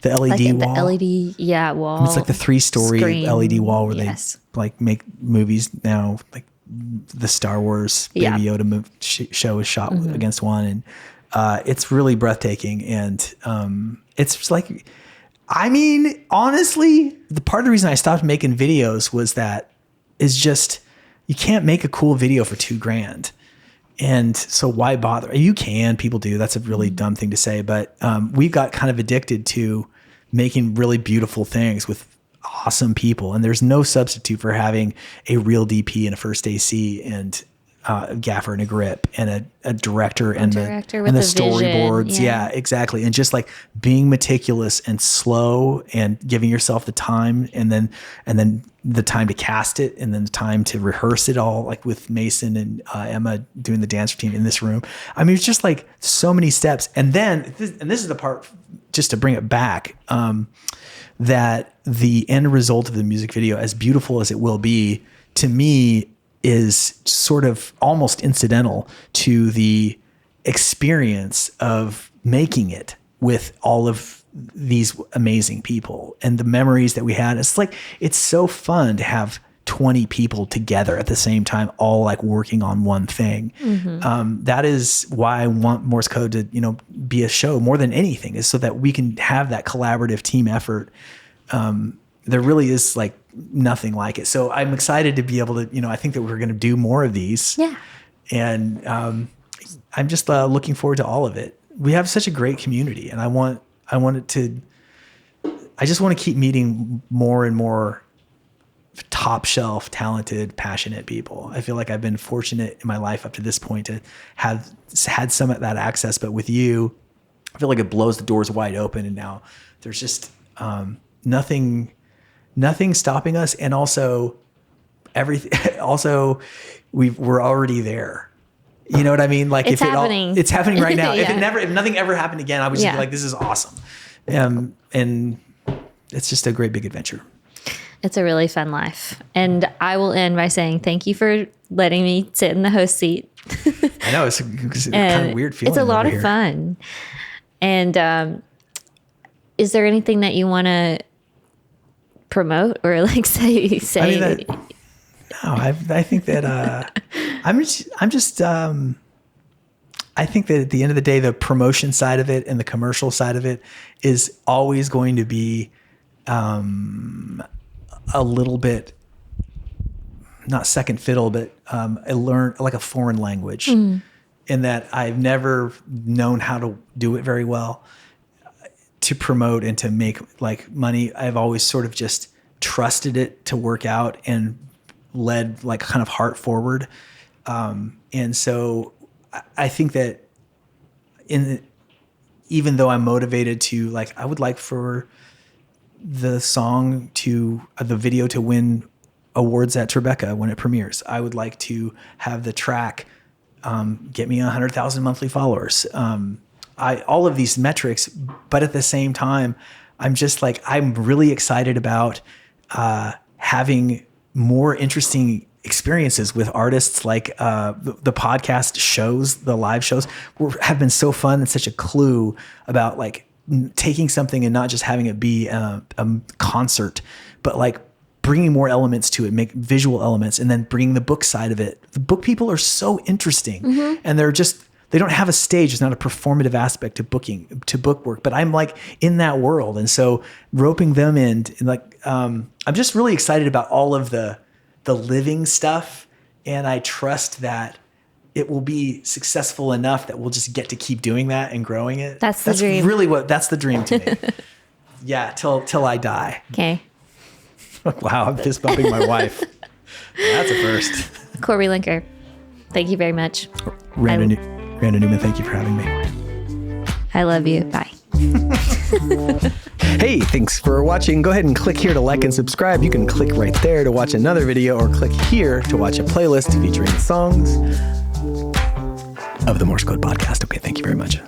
The LED wall. The LED, wall. It's like the 3-story LED wall where they like make movies now, like the Star Wars Baby Yoda show is shot against one, and it's really breathtaking. And it's like, I mean, honestly, the part of the reason I stopped making videos was that is just you can't make a cool video for $2,000. And so why bother? People do. That's a really dumb thing to say, but we got kind of addicted to making really beautiful things with awesome people. And there's no substitute for having a real DP and a first AC and a gaffer and a grip and a director and the storyboards. Yeah, exactly. And just like being meticulous and slow and giving yourself the time and then the time to cast it and then the time to rehearse it all, like with Mason and Emma doing the dance routine in this room. I mean, it's just like so many steps. And then, this is the part just to bring it back, that the end result of the music video, as beautiful as it will be, to me is sort of almost incidental to the experience of making it with all of these amazing people and the memories that we had. It's like, it's so fun to have 20 people together at the same time, all like working on one thing. That is why I want Morse Code to, be a show more than anything, is so that we can have that collaborative team effort. There really is like nothing like it. So I'm excited to be able to, I think that we're going to do more of these. Yeah. And I'm just looking forward to all of it. We have such a great community, and I just want to keep meeting more and more top shelf, talented, passionate people. I feel like I've been fortunate in my life up to this point to have had some of that access, but with you, I feel like it blows the doors wide open, and now there's just nothing stopping us. And also everything, also we're already there. You know what I mean? Like it's happening. It's happening right now. Yeah. If nothing ever happened again, I would just be like, this is awesome. And it's just a great big adventure. It's a really fun life. And I will end by saying thank you for letting me sit in the host seat. I know, it's kind of weird feeling. It's a lot of fun. And is there anything that you want to promote or like say? I think that I think that at the end of the day, the promotion side of it and the commercial side of it is always going to be a little bit, not second fiddle, but I learned like a foreign language, in that I've never known how to do it very well to promote and to make like money. I've always sort of just trusted it to work out and led like kind of heart forward. And so I think that even though I'm motivated to like, I would like for the video to win awards at Tribeca when it premieres. I would like to have the track get me 100,000 monthly followers. All of these metrics, but at the same time, I'm really excited about having more interesting experiences with artists. Like the podcast shows, the live shows have been so fun and such a clue about like taking something and not just having it be a concert, but like bringing more elements to it, make visual elements, and then bringing the book side of it. The book people are so interesting, and they don't have a stage. It's not a performative aspect to book work, but I'm like in that world. And so roping them in, and like, I'm just really excited about all of the living stuff. And I trust that it will be successful enough that we'll just get to keep doing that and growing it. That's the dream. That's the dream to me. Yeah. Till I die. Okay. Wow. I'm fist bumping my wife. That's a first. Korby Lenker, thank you very much. Randa Newman, thank you for having me. I love you. Bye. Hey, thanks for watching. Go ahead and click here to like and subscribe. You can click right there to watch another video, or click here to watch a playlist featuring songs of the Morse Code Podcast. Okay, thank you very much.